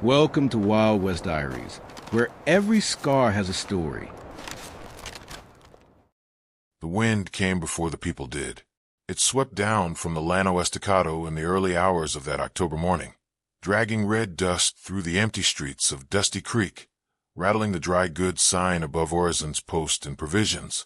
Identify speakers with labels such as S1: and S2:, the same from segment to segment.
S1: Welcome to Wild West Diaries, where every scar has a story.
S2: The wind came before the people did. It swept down from the Llano Estacado in the early hours of that October morning, dragging red dust through the empty streets of Dusty Creek, rattling the dry goods sign above Orizon's post and provisions,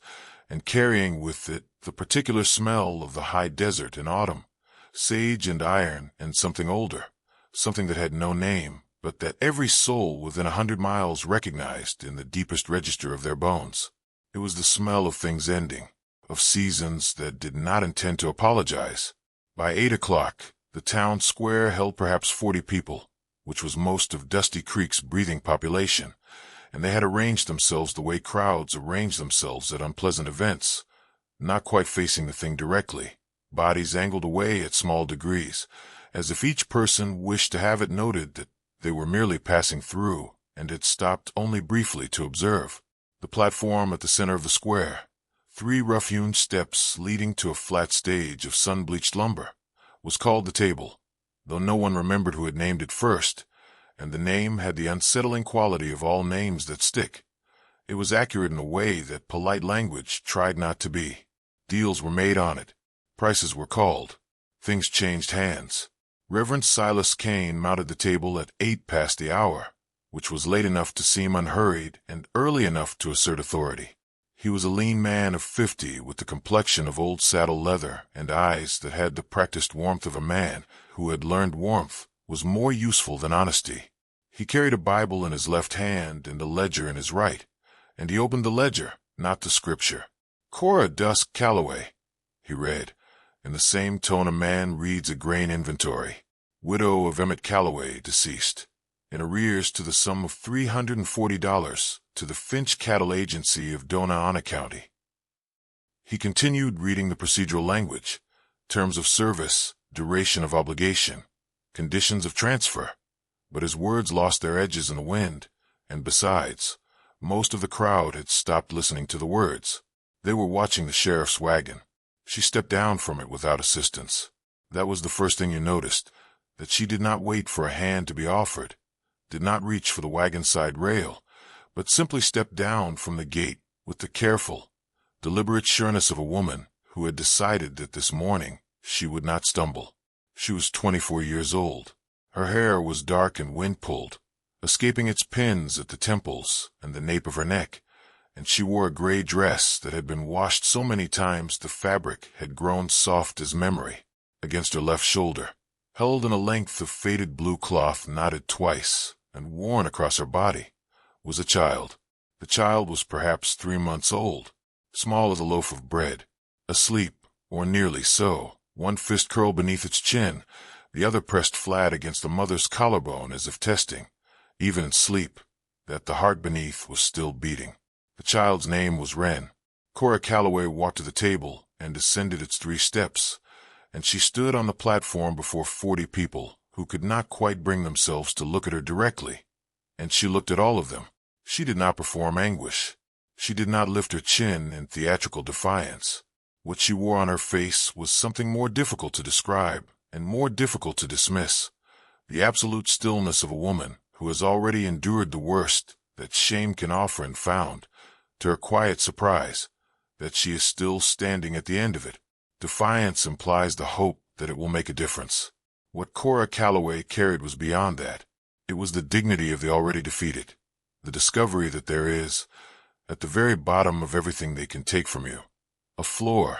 S2: and carrying with it the particular smell of the high desert in autumn, sage and iron and something older, something that had no name, but that every soul within 100 miles recognized in the deepest register of their bones. It was the smell of things ending, of seasons that did not intend to apologize. By 8 o'clock, the town square held perhaps 40 people, which was most of Dusty Creek's breathing population, and they had arranged themselves the way crowds arrange themselves at unpleasant events, not quite facing the thing directly, bodies angled away at small degrees, as if each person wished to have it noted that they were merely passing through and had stopped only briefly to observe. The platform at the center of the square, 3 rough-hewn steps leading to a flat stage of sun-bleached lumber, was called the table, though no one remembered who had named it first, and the name had the unsettling quality of all names that stick. It was accurate in a way that polite language tried not to be. Deals were made on it. Prices were called. Things changed hands. Reverend Silas Kane mounted the table at 8 past the hour, which was late enough to seem unhurried and early enough to assert authority. He was a lean man of 50 with the complexion of old saddle leather and eyes that had the practiced warmth of a man who had learned warmth was more useful than honesty. He carried a Bible in his left hand and a ledger in his right, and he opened the ledger, not the scripture. "Cora Dusk Calloway," he read, in the same tone a man reads a grain inventory. "Widow of Emmett Calloway, deceased. In arrears to the sum of $340 to the Finch Cattle Agency of Dona Ana County." He continued reading the procedural language, terms of service, duration of obligation, conditions of transfer, but his words lost their edges in the wind, and besides, most of the crowd had stopped listening to the words. They were watching the sheriff's wagon. She stepped down from it without assistance. That was the first thing you noticed, that she did not wait for a hand to be offered, did not reach for the wagon side rail, but simply stepped down from the gate with the careful, deliberate sureness of a woman who had decided that this morning she would not stumble. She was 24 years old. Her hair was dark and wind-pulled, escaping its pins at the temples and the nape of her neck, and she wore a gray dress that had been washed so many times the fabric had grown soft as memory. Against her left shoulder, held in a length of faded blue cloth knotted twice and worn across her body, was a child. The child was perhaps 3 months old, small as a loaf of bread, asleep, or nearly so, one fist curled beneath its chin, the other pressed flat against the mother's collarbone as if testing, even in sleep, that the heart beneath was still beating. The child's name was Wren. Cora Calloway walked to the table and ascended its 3 steps, and she stood on the platform before 40 people who could not quite bring themselves to look at her directly, and she looked at all of them. She did not perform anguish. She did not lift her chin in theatrical defiance. What she wore on her face was something more difficult to describe and more difficult to dismiss, the absolute stillness of a woman who has already endured the worst that shame can offer and found, to her quiet surprise, that she is still standing at the end of it. Defiance implies the hope that it will make a difference. What Cora Calloway carried was beyond that. It was the dignity of the already defeated, the discovery that there is, at the very bottom of everything they can take from you, a floor,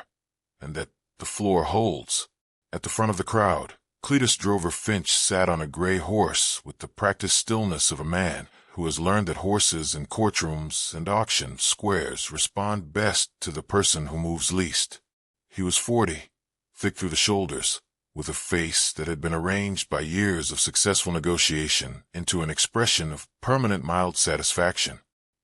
S2: and that the floor holds. At the front of the crowd, Cletus Drover Finch sat on a gray horse with the practiced stillness of a man who has learned that horses in courtrooms and auction squares respond best to the person who moves least. He was 40, thick through the shoulders, with a face that had been arranged by years of successful negotiation into an expression of permanent mild satisfaction.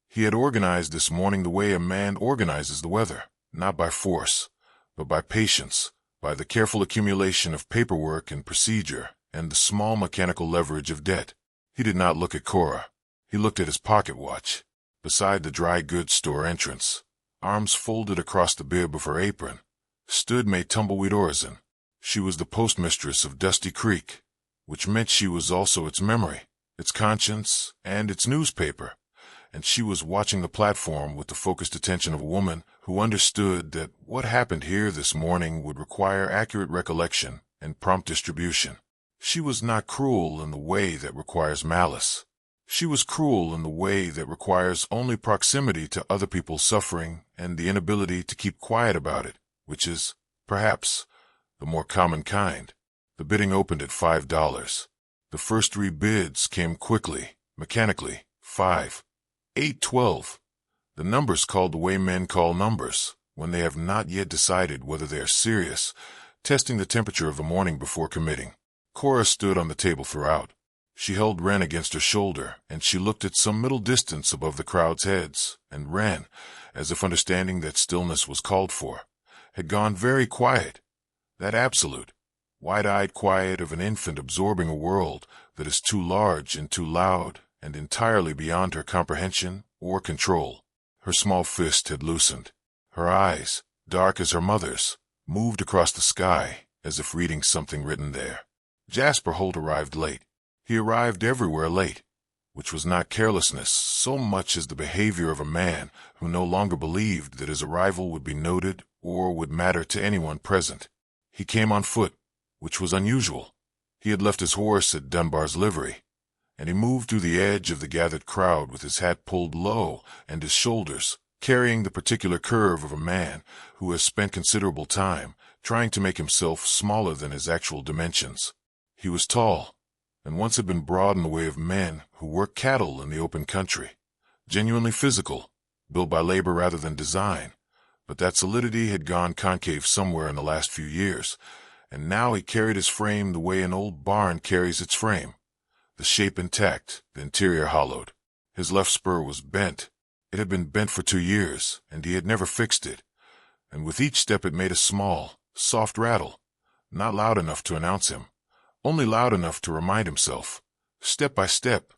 S2: He had organized this morning the way a man organizes the weather, not by force, but by patience, by the careful accumulation of paperwork and procedure, and the small mechanical leverage of debt. He did not look at Cora. He looked at his pocket watch, beside the dry goods store entrance. Arms folded across the bib of her apron, stood May Tumbleweed Orison. She was the postmistress of Dusty Creek, which meant she was also its memory, its conscience, and its newspaper, and she was watching the platform with the focused attention of a woman who understood that what happened here this morning would require accurate recollection and prompt distribution. She was not cruel in the way that requires malice. She was cruel in the way that requires only proximity to other people's suffering and the inability to keep quiet about it, which is, perhaps, the more common kind. The bidding opened at $5. The first 3 bids came quickly, mechanically. 5, 8, 12. The numbers called the way men call numbers, when they have not yet decided whether they are serious, testing the temperature of the morning before committing. Cora stood on the table throughout. She held Wren against her shoulder, and she looked at some middle distance above the crowd's heads, and Wren, as if understanding that stillness was called for, had gone very quiet. That absolute, wide-eyed quiet of an infant absorbing a world that is too large and too loud and entirely beyond her comprehension or control. Her small fist had loosened. Her eyes, dark as her mother's, moved across the sky as if reading something written there. Jasper Holt arrived late. He arrived everywhere late, which was not carelessness so much as the behavior of a man who no longer believed that his arrival would be noted or would matter to anyone present. He came on foot, which was unusual. He had left his horse at Dunbar's livery, and he moved through the edge of the gathered crowd with his hat pulled low and his shoulders carrying the particular curve of a man who has spent considerable time trying to make himself smaller than his actual dimensions. He was tall, and once had been broad in the way of men who work cattle in the open country, genuinely physical, built by labor rather than design, but that solidity had gone concave somewhere in the last few years, and now he carried his frame the way an old barn carries its frame, the shape intact, the interior hollowed. His left spur was bent. It had been bent for 2 years, and he had never fixed it, and with each step it made a small, soft rattle, not loud enough to announce him, only loud enough to remind himself, step by step,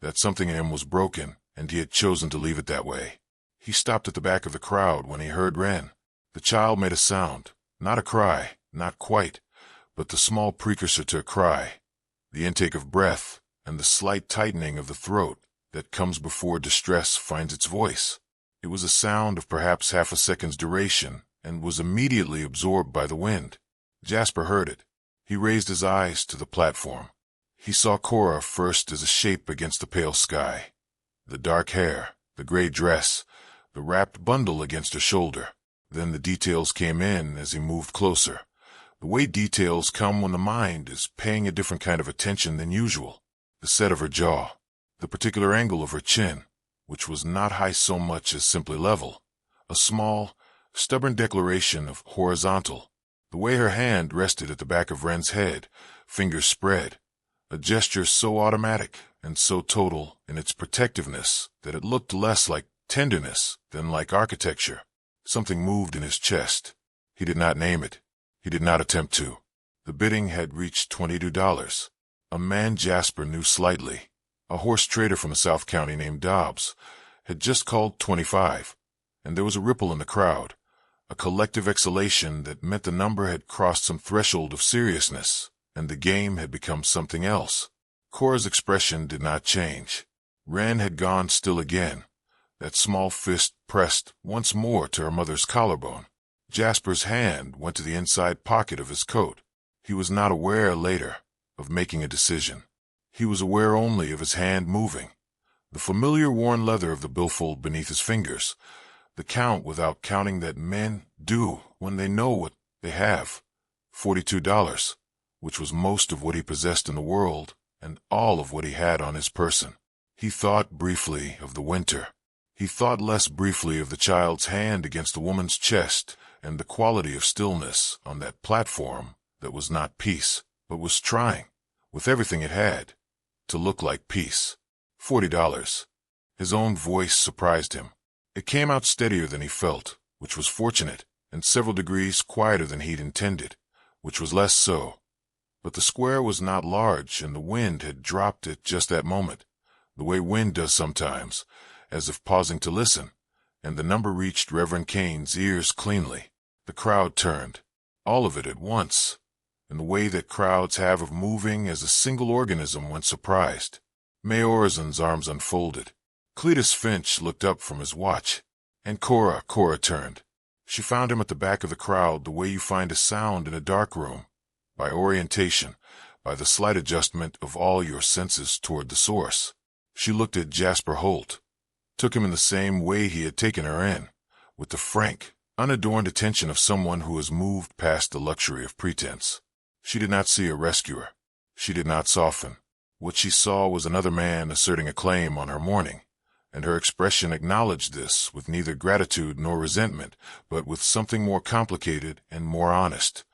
S2: that something in him was broken, and he had chosen to leave it that way. He stopped at the back of the crowd when he heard Wren. The child made a sound, not a cry, not quite, but the small precursor to a cry, the intake of breath, and the slight tightening of the throat that comes before distress finds its voice. It was a sound of perhaps half a second's duration, and was immediately absorbed by the wind. Jasper heard it. He raised his eyes to the platform. He saw Cora first as a shape against the pale sky. The dark hair, the gray dress, the wrapped bundle against her shoulder. Then the details came in as he moved closer. The way details come when the mind is paying a different kind of attention than usual. The set of her jaw, the particular angle of her chin, which was not high so much as simply level. A small, stubborn declaration of horizontal. The way her hand rested at the back of Wren's head, fingers spread. A gesture so automatic and so total in its protectiveness that it looked less like tenderness than like architecture. Something moved in his chest. He did not name it. He did not attempt to. The bidding had reached $22. A man Jasper knew slightly, a horse trader from a South County named Dobbs, had just called 25, and there was a ripple in the crowd, a collective exhalation that meant the number had crossed some threshold of seriousness, and the game had become something else. Cora's expression did not change. Wren had gone still again, that small fist pressed once more to her mother's collarbone. Jasper's hand went to the inside pocket of his coat. He was not aware, later, of making a decision. He was aware only of his hand moving, the familiar worn leather of the billfold beneath his fingers, the count without counting that men do when they know what they have. $42, which was most of what he possessed in the world and all of what he had on his person. He thought briefly of the winter. He thought less briefly of the child's hand against the woman's chest and the quality of stillness on that platform that was not peace, but was trying, with everything it had, to look like peace. $40. His own voice surprised him. It came out steadier than he felt, which was fortunate, and several degrees quieter than he'd intended, which was less so. But the square was not large, and the wind had dropped at just that moment, the way wind does sometimes, as if pausing to listen, and the number reached Reverend Kane's ears cleanly. The crowd turned, all of it at once, in the way that crowds have of moving as a single organism when surprised. Mayorazan's arms unfolded. Cletus Finch looked up from his watch. And Cora turned. She found him at the back of the crowd the way you find a sound in a dark room, by orientation, by the slight adjustment of all your senses toward the source. She looked at Jasper Holt, took him in the same way he had taken her in, with the frank, unadorned attention of someone who has moved past the luxury of pretense. She did not see a rescuer. She did not soften. What she saw was another man asserting a claim on her mourning, and her expression acknowledged this with neither gratitude nor resentment, but with something more complicated and more honest.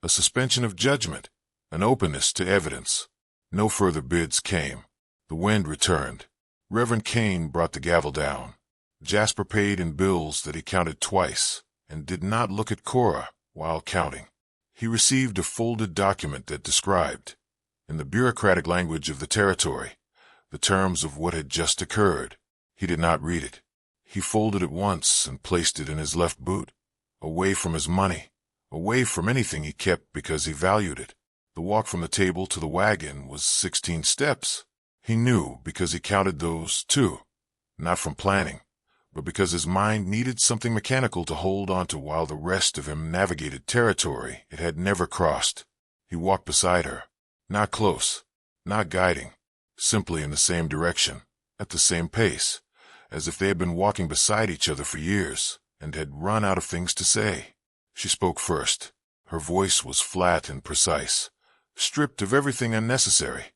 S2: A suspension of judgment, an openness to evidence. No further bids came. The wind returned. Reverend Kane brought the gavel down. Jasper paid in bills that he counted twice, and did not look at Cora while counting. He received a folded document that described, in the bureaucratic language of the territory, the terms of what had just occurred. He did not read it. He folded it once and placed it in his left boot, away from his money, away from anything he kept because he valued it. The walk from the table to the wagon was 16 steps. He knew because he counted those, too, not from planning, but because his mind needed something mechanical to hold onto while the rest of him navigated territory it had never crossed. He walked beside her, not close, not guiding, simply in the same direction, at the same pace, as if they had been walking beside each other for years and had run out of things to say. She spoke first. Her voice was flat and precise, stripped of everything unnecessary,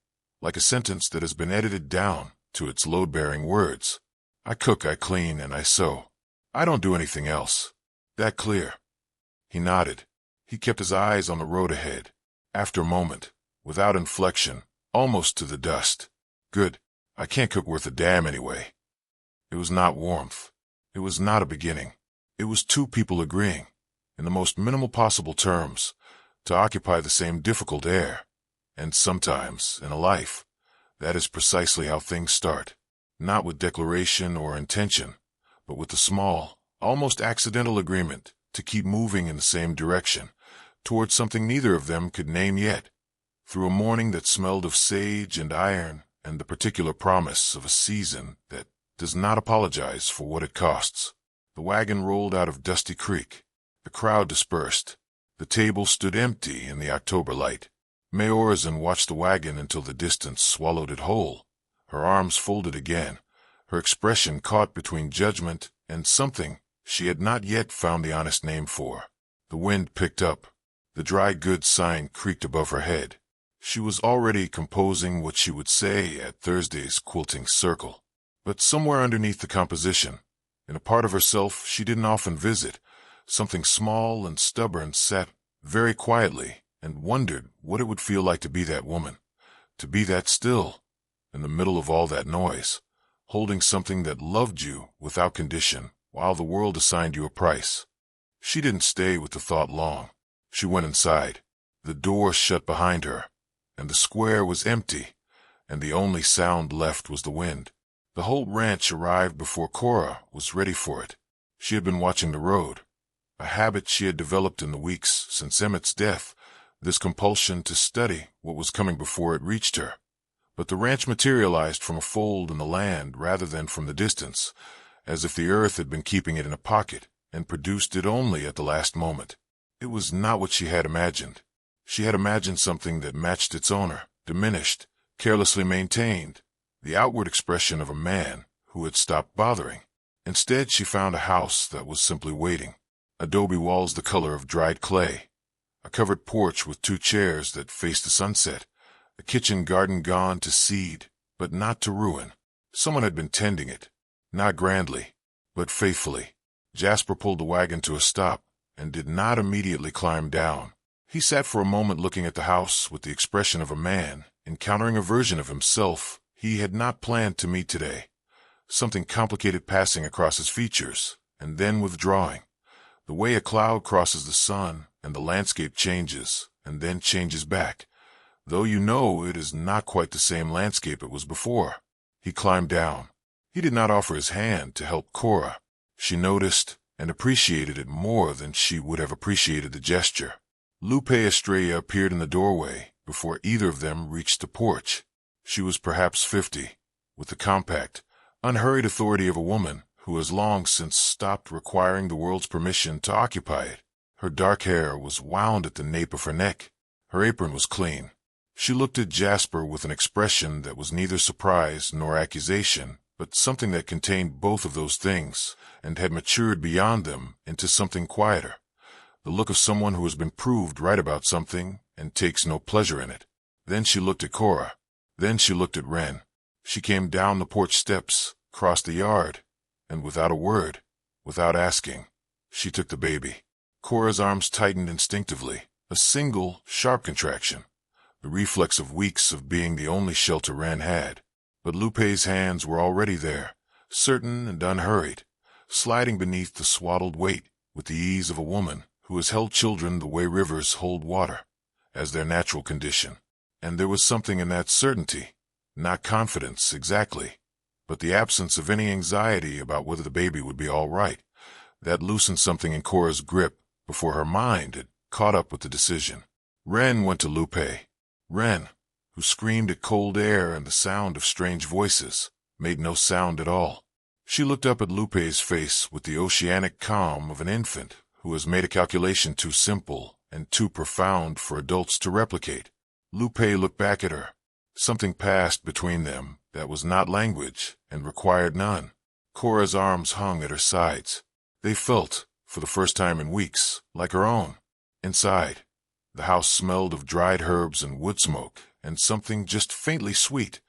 S2: like a sentence that has been edited down to its load-bearing words. I cook, I clean, and I sew. I don't do anything else. That clear? He nodded. He kept his eyes on the road ahead. After a moment, without inflection, almost to the dust. Good. I can't cook worth a damn anyway. It was not warmth. It was not a beginning. It was two people agreeing, in the most minimal possible terms, to occupy the same difficult air. And sometimes, in a life, that is precisely how things start. Not with declaration or intention, but with the small, almost accidental agreement to keep moving in the same direction, towards something neither of them could name yet, through a morning that smelled of sage and iron and the particular promise of a season that does not apologize for what it costs. The wagon rolled out of Dusty Creek. The crowd dispersed. The table stood empty in the October light. Mayorazan watched the wagon until the distance swallowed it whole. Her arms folded again, her expression caught between judgment and something she had not yet found the honest name for. The wind picked up. The dry goods sign creaked above her head. She was already composing what she would say at Thursday's quilting circle. But somewhere underneath the composition, in a part of herself she didn't often visit, something small and stubborn sat very quietly and wondered what it would feel like to be that woman, to be that still, in the middle of all that noise, holding something that loved you without condition while the world assigned you a price. She didn't stay with the thought long. She went inside. The door shut behind her, and the square was empty, and the only sound left was the wind. The Holt ranch arrived before Cora was ready for it. She had been watching the road, a habit she had developed in the weeks since Emmett's death, this compulsion to study what was coming before it reached her. But the ranch materialized from a fold in the land rather than from the distance, as if the earth had been keeping it in a pocket and produced it only at the last moment. It was not what she had imagined. She had imagined something that matched its owner, diminished, carelessly maintained, the outward expression of a man who had stopped bothering. Instead, she found a house that was simply waiting. Adobe walls the color of dried clay, a covered porch with 2 chairs that faced the sunset, a kitchen garden gone to seed, but not to ruin. Someone had been tending it, not grandly, but faithfully. Jasper pulled the wagon to a stop and did not immediately climb down. He sat for a moment looking at the house with the expression of a man encountering a version of himself he had not planned to meet today, something complicated passing across his features and then withdrawing, the way a cloud crosses the sun and the landscape changes and then changes back, though you know it is not quite the same landscape it was before. He climbed down. He did not offer his hand to help Cora. She noticed and appreciated it more than she would have appreciated the gesture. Lupe Estrella appeared in the doorway before either of them reached the porch. She was perhaps 50, with the compact, unhurried authority of a woman who has long since stopped requiring the world's permission to occupy it. Her dark hair was wound at the nape of her neck. Her apron was clean. She looked at Jasper with an expression that was neither surprise nor accusation, but something that contained both of those things and had matured beyond them into something quieter. The look of someone who has been proved right about something and takes no pleasure in it. Then she looked at Cora. Then she looked at Wren. She came down the porch steps, crossed the yard, and without a word, without asking, she took the baby. Cora's arms tightened instinctively, a single, sharp contraction, the reflex of weeks of being the only shelter Wren had. But Lupe's hands were already there, certain and unhurried, sliding beneath the swaddled weight with the ease of a woman who has held children the way rivers hold water, as their natural condition. And there was something in that certainty, not confidence exactly, but the absence of any anxiety about whether the baby would be all right, that loosened something in Cora's grip before her mind had caught up with the decision. Wren went to Lupe. Wren, who screamed at cold air and the sound of strange voices, made no sound at all. She looked up at Lupe's face with the oceanic calm of an infant who has made a calculation too simple and too profound for adults to replicate. Lupe looked back at her. Something passed between them that was not language and required none. Cora's arms hung at her sides. They felt, for the first time in weeks, like her own. Inside, the house smelled of dried herbs and wood smoke and something just faintly sweet.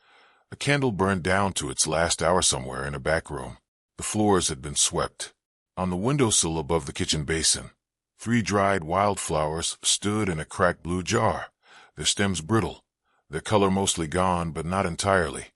S2: A candle burned down to its last hour somewhere in a back room. The floors had been swept. On the windowsill above the kitchen basin, 3 dried wildflowers stood in a cracked blue jar, their stems brittle, their color mostly gone but not entirely.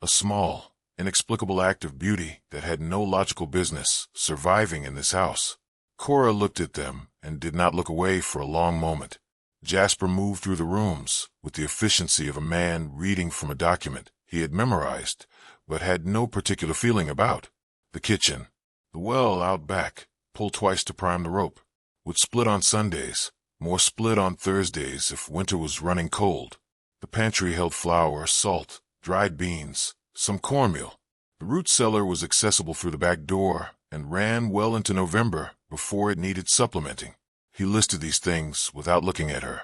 S2: A small, inexplicable act of beauty that had no logical business surviving in this house. Cora looked at them and did not look away for a long moment. Jasper moved through the rooms with the efficiency of a man reading from a document he had memorized but had no particular feeling about. The kitchen, the well out back, pulled twice to prime the rope, would split on Sundays, more split on Thursdays if winter was running cold. The pantry held flour, salt, dried beans, some cornmeal. The root cellar was accessible through the back door and ran well into November before it needed supplementing. He listed these things without looking at her,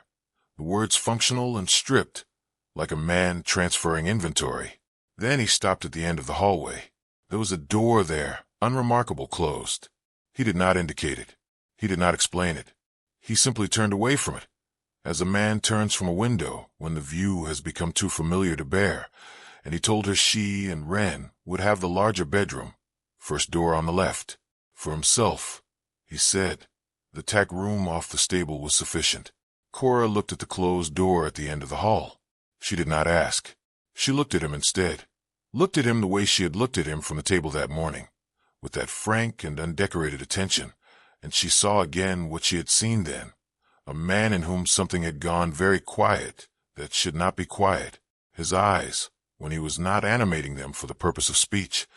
S2: the words functional and stripped, like a man transferring inventory. Then he stopped at the end of the hallway. There was a door there, unremarkable, closed. He did not indicate it. He did not explain it. He simply turned away from it, as a man turns from a window when the view has become too familiar to bear, and he told her she and Wren would have the larger bedroom, first door on the left. For himself, he said, the tack room off the stable was sufficient. Cora looked at the closed door at the end of the hall. She did not ask. She looked at him instead. Looked at him the way she had looked at him from the table that morning, with that frank and undecorated attention, and she saw again what she had seen then, a man in whom something had gone very quiet that should not be quiet. His eyes, when he was not animating them for the purpose of speech,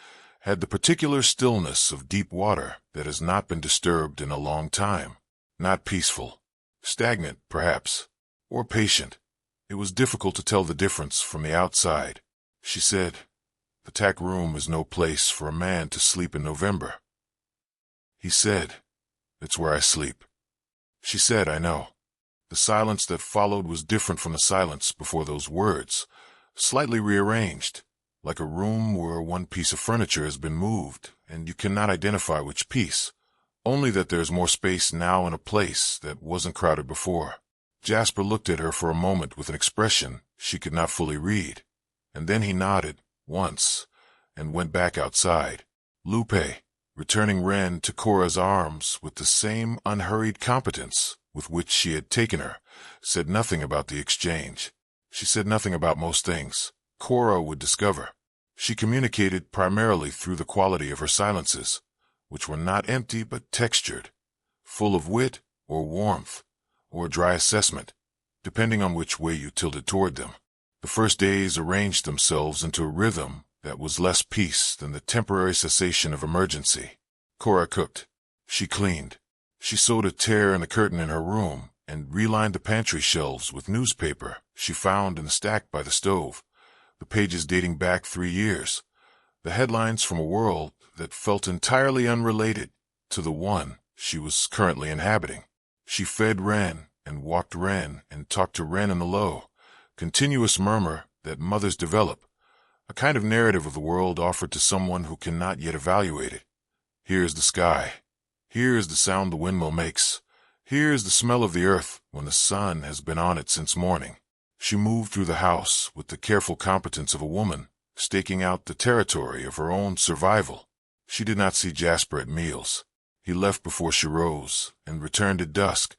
S2: had the particular stillness of deep water that has not been disturbed in a long time. Not peaceful. Stagnant, perhaps. Or patient. It was difficult to tell the difference from the outside. She said, "The tack room is no place for a man to sleep in November." He said, "It's where I sleep." She said, "I know." The silence that followed was different from the silence before those words, slightly rearranged, like a room where one piece of furniture has been moved, and you cannot identify which piece, only that there is more space now in a place that wasn't crowded before. Jasper looked at her for a moment with an expression she could not fully read, and then he nodded, once, and went back outside. Lupe, returning Wren to Cora's arms with the same unhurried competence with which she had taken her, said nothing about the exchange. She said nothing about most things. Cora would discover. She communicated primarily through the quality of her silences, which were not empty but textured, full of wit or warmth or dry assessment, depending on which way you tilted toward them. The first days arranged themselves into a rhythm that was less peace than the temporary cessation of emergency. Cora cooked. She cleaned. She sewed a tear in the curtain in her room and relined the pantry shelves with newspaper she found in the stack by the stove. the pages dating back 3 years, the headlines from a world that felt entirely unrelated to the one she was currently inhabiting. She fed Wren and walked Wren and talked to Wren in the low, continuous murmur that mothers develop, a kind of narrative of the world offered to someone who cannot yet evaluate it. Here is the sky. Here is the sound the windmill makes. Here is the smell of the earth when the sun has been on it since morning. She moved through the house with the careful competence of a woman, staking out the territory of her own survival. She did not see Jasper at meals. He left before she rose and returned at dusk,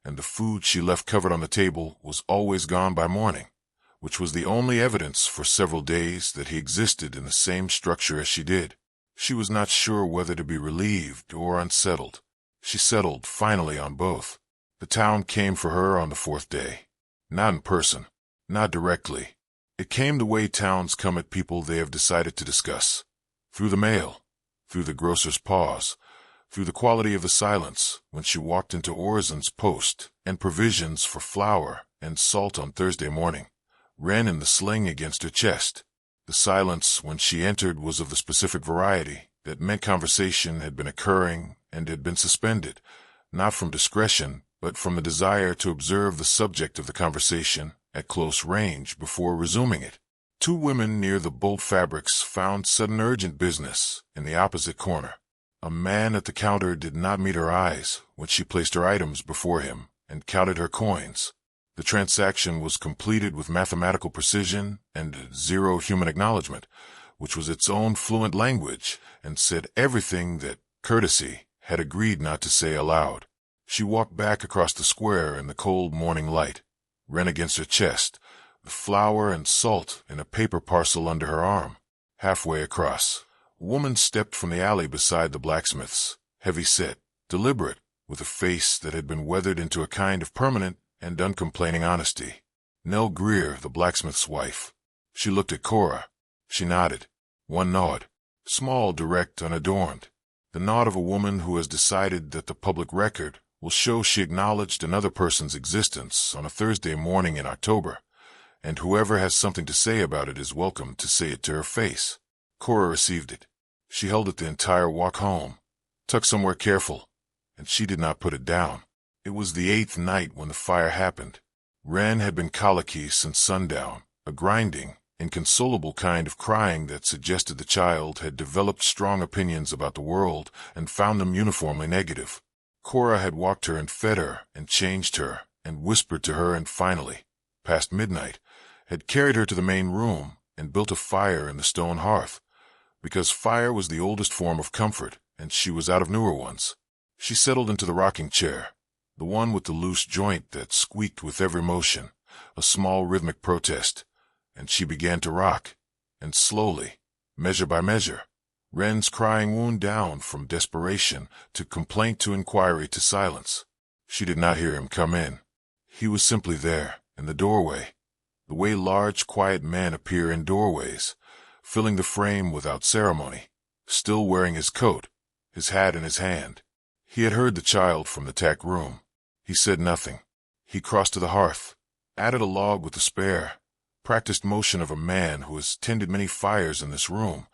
S2: and the food she left covered on the table was always gone by morning, which was the only evidence for several days that he existed in the same structure as she did. She was not sure whether to be relieved or unsettled. She settled finally on both. The town came for her on the 4th day. Not in person, not directly. It came the way towns come at people they have decided to discuss. Through the mail, through the grocer's pause, through the quality of the silence when she walked into Orzen's post and provisions for flour and salt on Thursday morning, Wren in the sling against her chest. The silence when she entered was of the specific variety that meant conversation had been occurring and had been suspended, not from discretion, but from the desire to observe the subject of the conversation at close range before resuming it. 2 women near the bolt fabrics found sudden urgent business in the opposite corner. A man at the counter did not meet her eyes when she placed her items before him and counted her coins. The transaction was completed with mathematical precision and zero human acknowledgement, which was its own fluent language and said everything that courtesy had agreed not to say aloud. She walked back across the square in the cold morning light, Wren against her chest, the flour and salt in a paper parcel under her arm. Halfway across, a woman stepped from the alley beside the blacksmith's, heavy-set, deliberate, with a face that had been weathered into a kind of permanent and uncomplaining honesty. Nell Greer, the blacksmith's wife. She looked at Cora. She nodded. One nod. Small, direct, unadorned. The nod of a woman who has decided that the public record will show she acknowledged another person's existence on a Thursday morning in October, and whoever has something to say about it is welcome to say it to her face. Cora received it. She held it the entire walk home, tucked somewhere careful, and she did not put it down. It was the 8th night when the fire happened. Wren had been colicky since sundown, a grinding, inconsolable kind of crying that suggested the child had developed strong opinions about the world and found them uniformly negative. Cora had walked her and fed her and changed her and whispered to her and finally, past midnight, had carried her to the main room and built a fire in the stone hearth, because fire was the oldest form of comfort and she was out of newer ones. She settled into the rocking chair, the one with the loose joint that squeaked with every motion, a small rhythmic protest, and she began to rock, and slowly, measure by measure, Wren's crying wound down from desperation to complaint to inquiry to silence. She did not hear him come in. He was simply there, in the doorway, the way large, quiet men appear in doorways, filling the frame without ceremony, still wearing his coat, his hat in his hand. He had heard the child from the tack room. He said nothing. He crossed to the hearth, added a log with the spare, practiced motion of a man who has tended many fires in this room,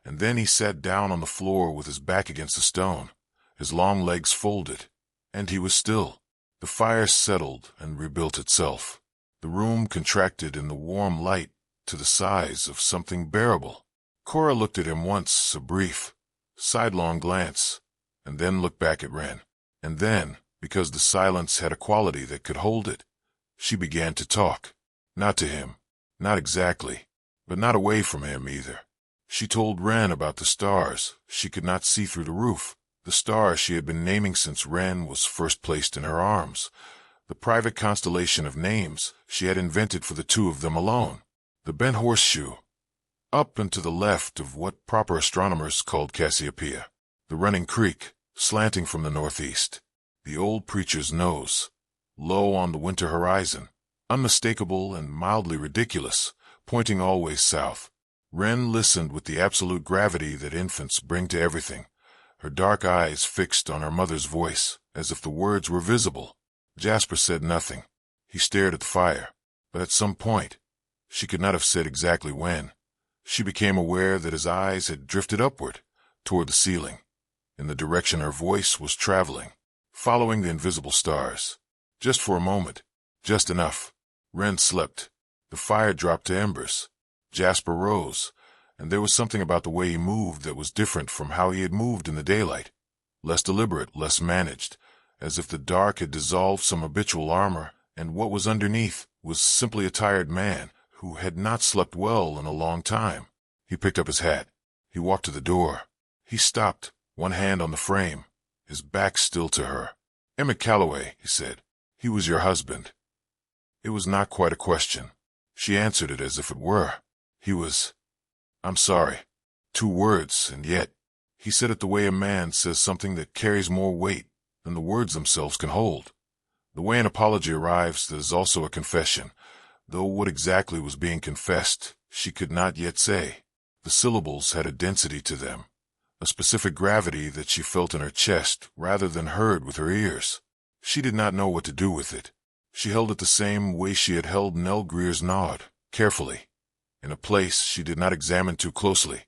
S2: and then he sat down on the floor with his back against the stone, his long legs folded, and he was still. The fire settled and rebuilt itself. The room contracted in the warm light to the size of something bearable. Cora looked at him once, a brief, sidelong glance, and then looked back at Wren. And then, because the silence had a quality that could hold it, she began to talk. Not to him, not exactly, but not away from him either. She told Wren about the stars she could not see through the roof, the stars she had been naming since Wren was first placed in her arms, the private constellation of names she had invented for the 2 of them alone, the bent horseshoe, up and to the left of what proper astronomers called Cassiopeia, the running creek, slanting from the northeast, the old preacher's nose, low on the winter horizon, unmistakable and mildly ridiculous, pointing always south. Wren listened with the absolute gravity that infants bring to everything, her dark eyes fixed on her mother's voice, as if the words were visible. Jasper said nothing. He stared at the fire, but at some point, She could not have said exactly when. She became aware that his eyes had drifted upward, toward the ceiling, in the direction her voice was traveling, following the invisible stars. Just for a moment. Just enough. Wren slept. The fire dropped to embers. Jasper rose, and there was something about the way he moved that was different from how he had moved in the daylight. Less deliberate, less managed, as if the dark had dissolved some habitual armor, and what was underneath was simply a tired man who had not slept well in a long time. He picked up his hat. He walked to the door. He stopped, one hand on the frame, his back still to her. "Emmett Calloway," he said. "He was your husband." It was not quite a question. She answered it as if it were. He was... "I'm sorry." 2 words, and yet he said it the way a man says something that carries more weight than the words themselves can hold. The way an apology arrives that is also a confession, though what exactly was being confessed she could not yet say. The syllables had a density to them, a specific gravity that she felt in her chest rather than heard with her ears. She did not know what to do with it. She held it the same way she had held Nell Greer's nod, carefully, in a place she did not examine too closely,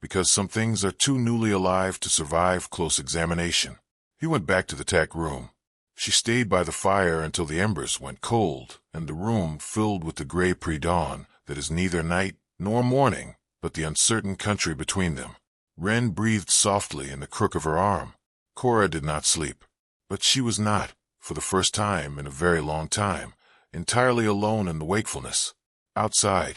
S2: because some things are too newly alive to survive close examination. He went back to the tack room. She stayed by the fire until the embers went cold and the room filled with the gray pre-dawn that is neither night nor morning, but the uncertain country between them. Wren breathed softly in the crook of her arm. Cora did not sleep, but she was not, for the first time in a very long time, entirely alone in the wakefulness. Outside,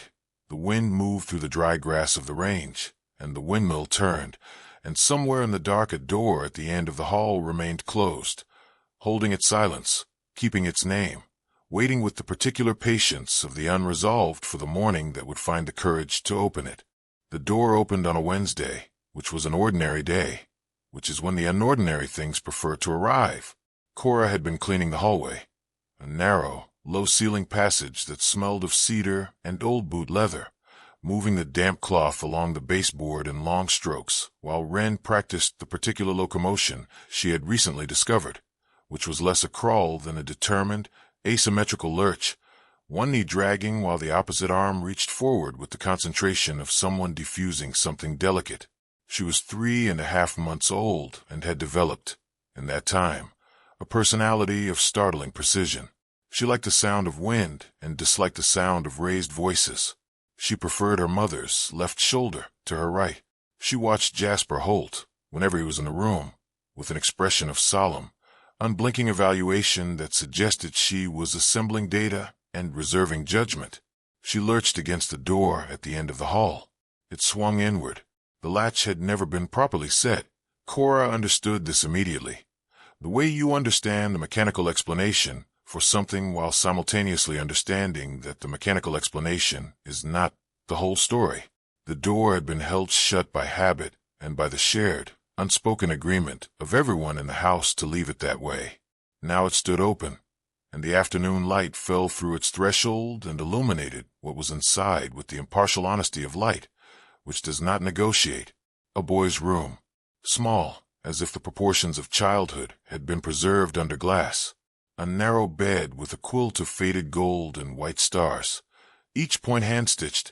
S2: the wind moved through the dry grass of the range, and the windmill turned, and somewhere in the dark a door at the end of the hall remained closed, holding its silence, keeping its name, waiting with the particular patience of the unresolved for the morning that would find the courage to open it. The door opened on a Wednesday, which was an ordinary day, which is when the unordinary things prefer to arrive. Cora had been cleaning the hallway, a narrow, low-ceiling passage that smelled of cedar and old boot leather, moving the damp cloth along the baseboard in long strokes, while Wren practiced the particular locomotion she had recently discovered, which was less a crawl than a determined, asymmetrical lurch, one knee dragging while the opposite arm reached forward with the concentration of someone diffusing something delicate. She was 3.5 months old and had developed, in that time, a personality of startling precision. She liked the sound of wind and disliked the sound of raised voices. She preferred her mother's left shoulder to her right. She watched Jasper Holt, whenever he was in the room, with an expression of solemn, unblinking evaluation that suggested she was assembling data and reserving judgment. She lurched against the door at the end of the hall. It swung inward. The latch had never been properly set. Cora understood this immediately. The way you understand a mechanical explanation for something while simultaneously understanding that the mechanical explanation is not the whole story. The door had been held shut by habit and by the shared, unspoken agreement of everyone in the house to leave it that way. Now it stood open, and the afternoon light fell through its threshold and illuminated what was inside with the impartial honesty of light, which does not negotiate. A boy's room, small, as if the proportions of childhood had been preserved under glass. A narrow bed with a quilt of faded gold and white stars, each point hand-stitched.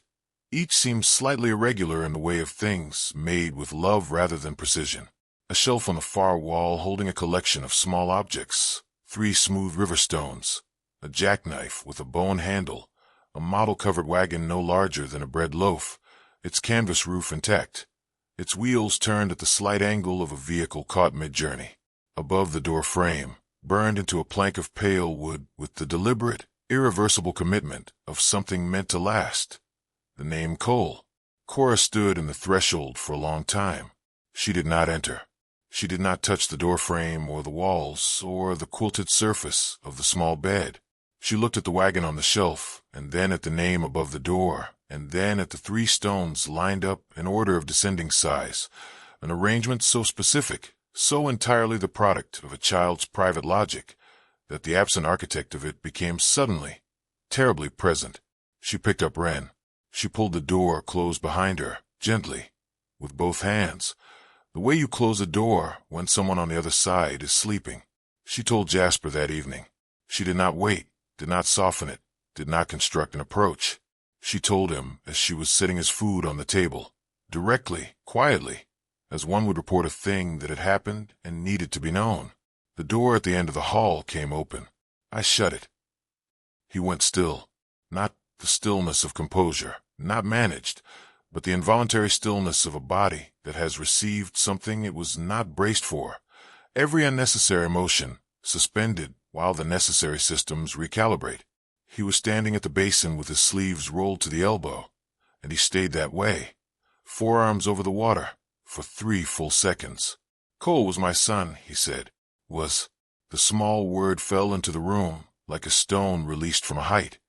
S2: Each seemed slightly irregular in the way of things made with love rather than precision. A shelf on the far wall holding a collection of small objects, 3 smooth river stones, a jackknife with a bone handle, a model-covered wagon no larger than a bread loaf, its canvas roof intact, its wheels turned at the slight angle of a vehicle caught mid-journey. Above the door frame, burned into a plank of pale wood with the deliberate, irreversible commitment of something meant to last, the name Cole. Cora stood in the threshold for a long time. She did not enter. She did not touch the door frame or the walls or the quilted surface of the small bed. She looked at the wagon on the shelf, and then at the name above the door, and then at the 3 stones lined up in order of descending size, an arrangement so specific, so entirely the product of a child's private logic, that the absent architect of it became suddenly, terribly present. She picked up Wren. She pulled the door closed behind her, gently, with both hands, the way you close a door when someone on the other side is sleeping. She told Jasper that evening. She did not wait, did not soften it, did not construct an approach. she told him as she was setting his food on the table, directly, quietly, as one would report a thing that had happened and needed to be known. The door at the end of the hall came open. I shut it. He went still, not the stillness of composure, not managed, but the involuntary stillness of a body that has received something it was not braced for. Every unnecessary emotion suspended while the necessary systems recalibrate. He was standing at the basin with his sleeves rolled to the elbow, and he stayed that way, forearms over the water, for 3 full seconds. Cole was my son, he said. Was. The small word fell into the room like a stone released from a height,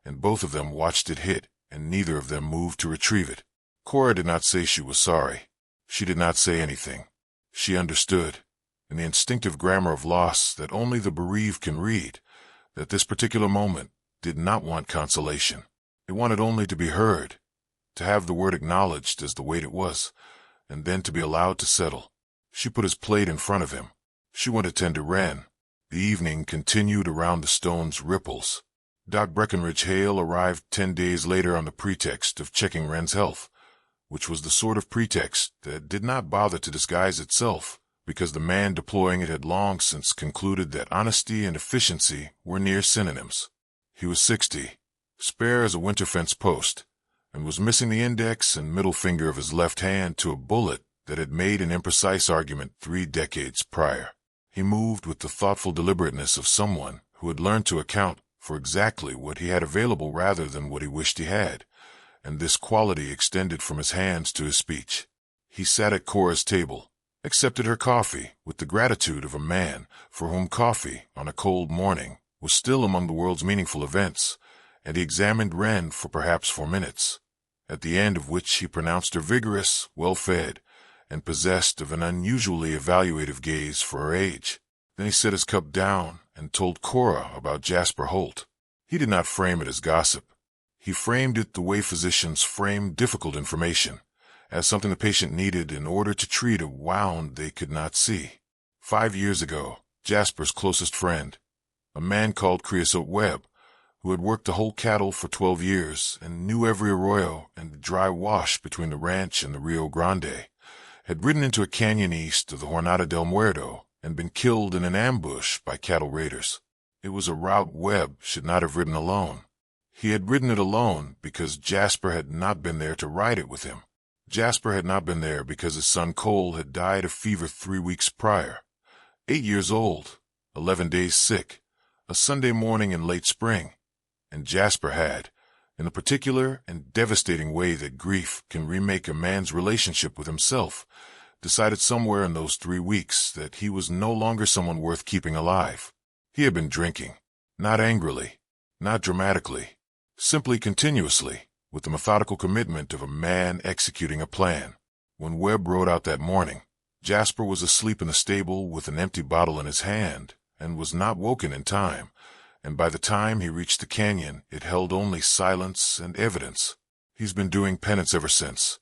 S2: and both of them watched it hit, and neither of them moved to retrieve it. Cora did not say she was sorry. She did not say anything. She understood, in the instinctive grammar of loss that only the bereaved can read, that this particular moment did not want consolation. It wanted only to be heard, to have the word acknowledged as the weight it was, and then to be allowed to settle. She put his plate in front of him. She went to tend to Wren. The evening continued around the stone's ripples. Doc Breckenridge Hale arrived 10 days later on the pretext of checking Wren's health, which was the sort of pretext that did not bother to disguise itself, because the man deploying it had long since concluded that honesty and efficiency were near synonyms. He was 60, spare as a winter fence post, and was missing the index and middle finger of his left hand to a bullet that had made an imprecise argument 3 decades prior. He moved with the thoughtful deliberateness of someone who had learned to account for exactly what he had available rather than what he wished he had, and this quality extended from his hands to his speech. He sat at Cora's table, accepted her coffee with the gratitude of a man for whom coffee on a cold morning was still among the world's meaningful events, and he examined Wren for perhaps 4 minutes, at the end of which he pronounced her vigorous, well-fed, and possessed of an unusually evaluative gaze for her age. Then he set his cup down and told Cora about Jasper Holt. He did not frame it as gossip. He framed it the way physicians frame difficult information, as something the patient needed in order to treat a wound they could not see. 5 years ago, Jasper's closest friend, a man called Creosote Webb, who had worked to hold cattle for 12 years and knew every arroyo and dry wash between the ranch and the Rio Grande, had ridden into a canyon east of the Jornada del Muerto and been killed in an ambush by cattle raiders. It was a route Webb should not have ridden alone. He had ridden it alone because Jasper had not been there to ride it with him. Jasper had not been there because his son Cole had died of fever 3 weeks prior. 8 years old, 11 days sick, a Sunday morning in late spring, and Jasper had, in the particular and devastating way that grief can remake a man's relationship with himself, decided somewhere in those 3 weeks that he was no longer someone worth keeping alive. He had been drinking, not angrily, not dramatically, simply continuously, with the methodical commitment of a man executing a plan. When Webb rode out that morning, Jasper was asleep in the stable with an empty bottle in his hand and was not woken in time, and by the time he reached the canyon, it held only silence and evidence. He's been doing penance ever since,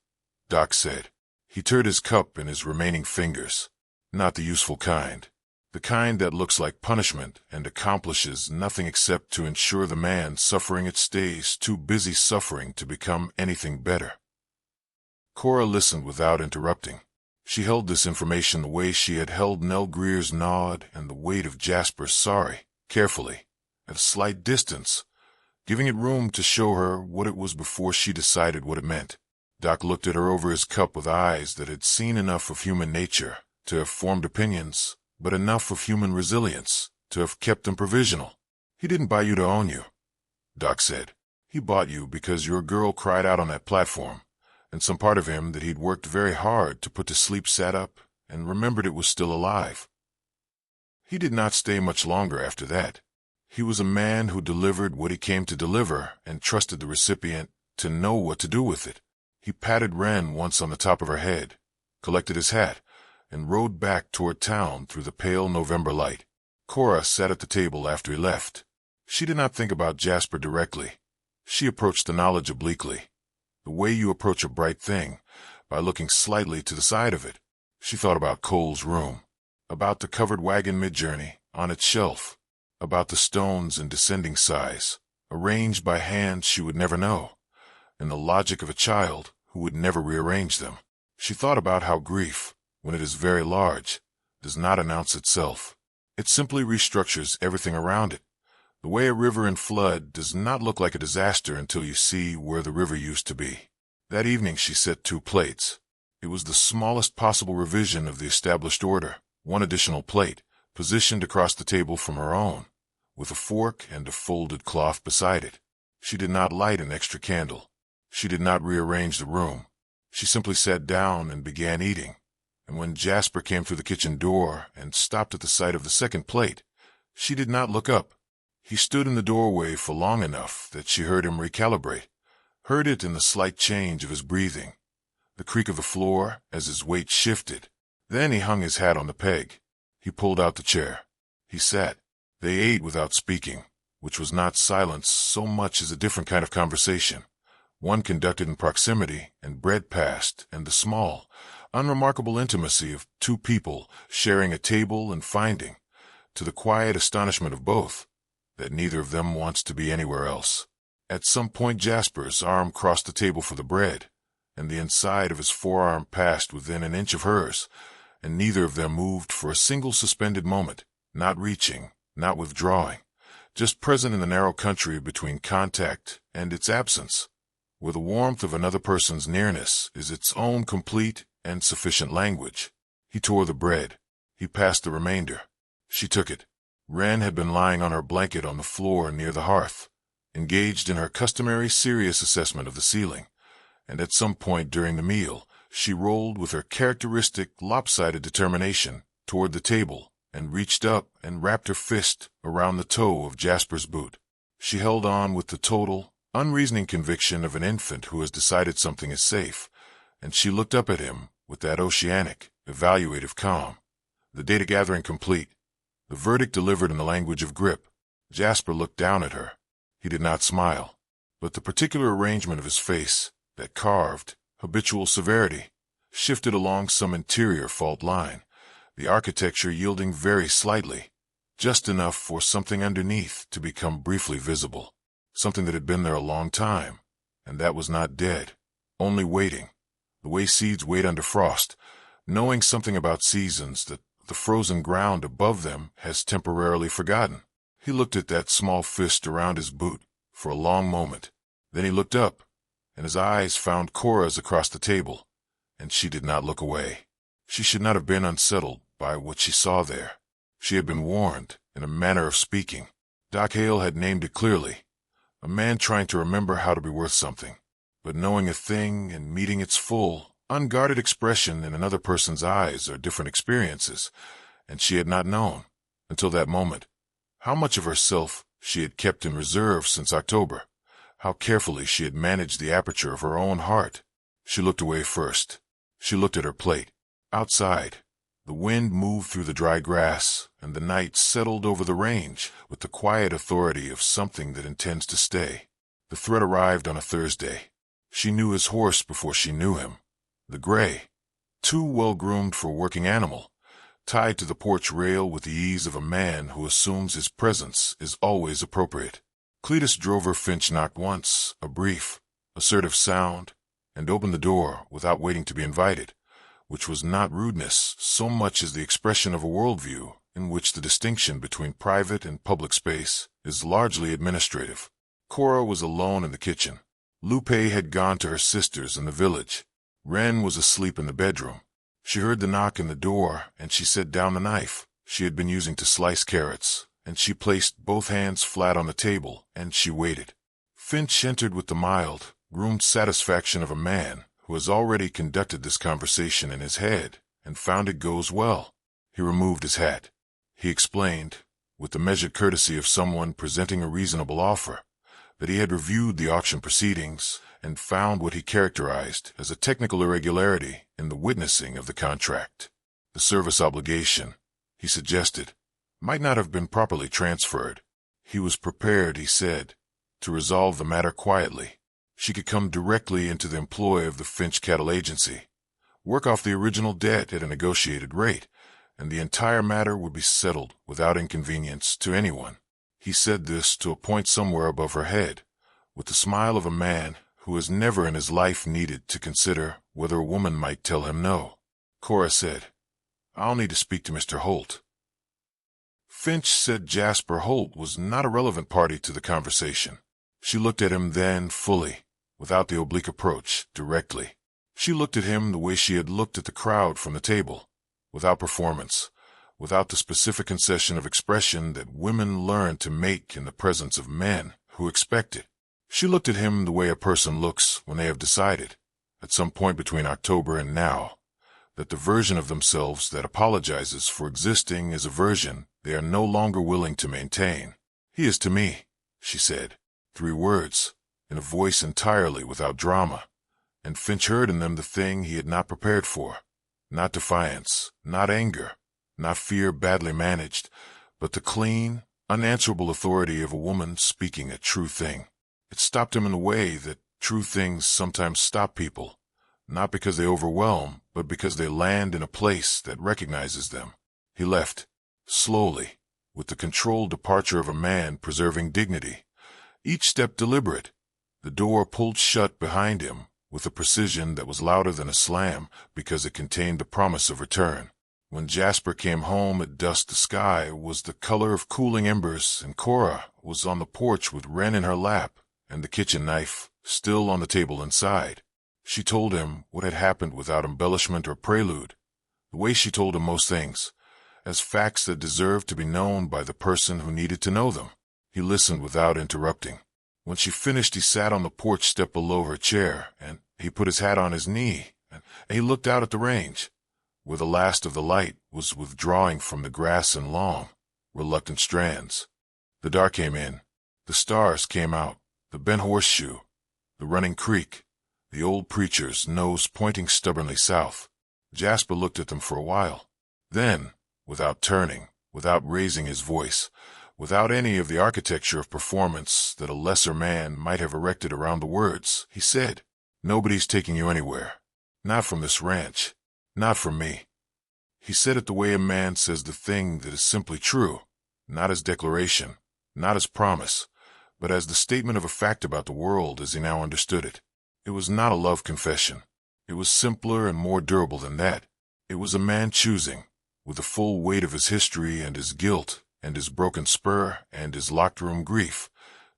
S2: Doc said. He turned his cup in his remaining fingers. Not the useful kind. The kind that looks like punishment and accomplishes nothing except to ensure the man suffering it stays too busy suffering to become anything better. Cora listened without interrupting. She held this information the way she had held Nell Greer's nod and the weight of Jasper's sorry, carefully, at a slight distance, giving it room to show her what it was before she decided what it meant. Doc looked at her over his cup with eyes that had seen enough of human nature to have formed opinions, but enough of human resilience to have kept them provisional. He didn't buy you to own you, Doc said. He bought you because your girl cried out on that platform, and some part of him that he'd worked very hard to put to sleep sat up and remembered it was still alive. He did not stay much longer after that. He was a man who delivered what he came to deliver and trusted the recipient to know what to do with it. He patted Wren once on the top of her head, collected his hat, and rode back toward town through the pale November light. Cora sat at the table after he left. She did not think about Jasper directly. She approached the knowledge obliquely, the way you approach a bright thing, by looking slightly to the side of it. She thought about Cole's room, about the covered wagon mid-journey on its shelf, about the stones in descending size, arranged by hands she would never know, and the logic of a child who would never rearrange them. She thought about how grief, when it is very large, does not announce itself. It simply restructures everything around it. The way a river in flood does not look like a disaster until you see where the river used to be. That evening she set 2 plates. It was the smallest possible revision of the established order, 1 additional plate, positioned across the table from her own, with a fork and a folded cloth beside it. She did not light an extra candle. She did not rearrange the room. She simply sat down and began eating. And when Jasper came through the kitchen door and stopped at the sight of the second plate, she did not look up. He stood in the doorway for long enough that she heard him recalibrate, heard it in the slight change of his breathing, the creak of the floor as his weight shifted. Then he hung his hat on the peg. He pulled out the chair. He sat. They ate without speaking, which was not silence so much as a different kind of conversation, one conducted in proximity, and bread passed, and the small, unremarkable intimacy of 2 people sharing a table and finding, to the quiet astonishment of both, that neither of them wants to be anywhere else. At some point Jasper's arm crossed the table for the bread, and the inside of his forearm passed within an inch of hers, and neither of them moved for a single suspended moment, not reaching, not withdrawing, just present in the narrow country between contact and its absence, where the warmth of another person's nearness is its own complete and sufficient language. He tore the bread. He passed the remainder. She took it. Wren had been lying on her blanket on the floor near the hearth, engaged in her customary serious assessment of the ceiling, and at some point during the meal she rolled with her characteristic lopsided determination toward the table and reached up and wrapped her fist around the toe of Jasper's boot. She held on with the total, unreasoning conviction of an infant who has decided something is safe, and she looked up at him with that oceanic, evaluative calm. The data gathering complete, the verdict delivered in the language of grip. Jasper looked down at her. He did not smile, but the particular arrangement of his face, that carved, habitual severity, shifted along some interior fault line, the architecture yielding very slightly, just enough for something underneath to become briefly visible, something that had been there a long time, and that was not dead, only waiting, the way seeds wait under frost, knowing something about seasons that the frozen ground above them has temporarily forgotten. He looked at that small fist around his boot for a long moment. Then he looked up, and his eyes found Cora's across the table, and she did not look away. She should not have been unsettled by what she saw there. She had been warned, in a manner of speaking. Doc Hale had named it clearly. A man trying to remember how to be worth something, but knowing a thing and meeting its full, unguarded expression in another person's eyes are different experiences, and she had not known, until that moment, how much of herself she had kept in reserve since October, how carefully she had managed the aperture of her own heart. She looked away first. She looked at her plate. Outside, the wind moved through the dry grass, and the night settled over the range with the quiet authority of something that intends to stay. The threat arrived on a Thursday. She knew his horse before she knew him. The gray, too well-groomed for a working animal, tied to the porch rail with the ease of a man who assumes his presence is always appropriate. Cletus Drover Finch knocked once, a brief, assertive sound, and opened the door without waiting to be invited, which was not rudeness so much as the expression of a worldview in which the distinction between private and public space is largely administrative. Cora was alone in the kitchen. Lupe had gone to her sister's in the village. Wren was asleep in the bedroom. She heard the knock in the door, and she set down the knife she had been using to slice carrots, and she placed both hands flat on the table, and she waited. Finch entered with the mild, groomed satisfaction of a man who has already conducted this conversation in his head and found it goes well. He removed his hat. He explained, with the measured courtesy of someone presenting a reasonable offer, that he had reviewed the auction proceedings and found what he characterized as a technical irregularity in the witnessing of the contract. The service obligation, he suggested, might not have been properly transferred. He was prepared, he said, to resolve the matter quietly. She could come directly into the employ of the Finch Cattle Agency, work off the original debt at a negotiated rate, and the entire matter would be settled without inconvenience to anyone. He said this to a point somewhere above her head, with the smile of a man who has never in his life needed to consider whether a woman might tell him no. Cora said, "I'll need to speak to Mr. Holt." Finch said Jasper Holt was not a relevant party to the conversation. She looked at him then fully, without the oblique approach, directly. She looked at him the way she had looked at the crowd from the table, without performance, without the specific concession of expression that women learn to make in the presence of men who expect it. She looked at him the way a person looks when they have decided, at some point between October and now, that the version of themselves that apologizes for existing is a version they are no longer willing to maintain. "He is to me," she said. 3 words, in a voice entirely without drama, and Finch heard in them the thing he had not prepared for. Not defiance, not anger, not fear badly managed, but the clean, unanswerable authority of a woman speaking a true thing. It stopped him in a way that true things sometimes stop people, not because they overwhelm, but because they land in a place that recognizes them. He left, slowly, with the controlled departure of a man preserving dignity, each step deliberate. The door pulled shut behind him with a precision that was louder than a slam because it contained the promise of return. When Jasper came home at dusk, the sky was the color of cooling embers, and Cora was on the porch with Wren in her lap and the kitchen knife still on the table inside. She told him what had happened without embellishment or prelude, the way she told him most things, as facts that deserved to be known by the person who needed to know them. He listened without interrupting. When she finished, he sat on the porch step below her chair, and he put his hat on his knee, and he looked out at the range, where the last of the light was withdrawing from the grass in long, reluctant strands. The dark came in. The stars came out, the bent horseshoe, the running creek, the old preacher's nose pointing stubbornly south. Jasper looked at them for a while. Then, without turning, without raising his voice, without any of the architecture of performance that a lesser man might have erected around the words, he said, "Nobody's taking you anywhere. Not from this ranch. Not from me." He said it the way a man says the thing that is simply true, not as declaration, not as promise, but as the statement of a fact about the world as he now understood it. It was not a love confession. It was simpler and more durable than that. It was a man choosing, with the full weight of his history and his guilt and his broken spur and his locked-room grief,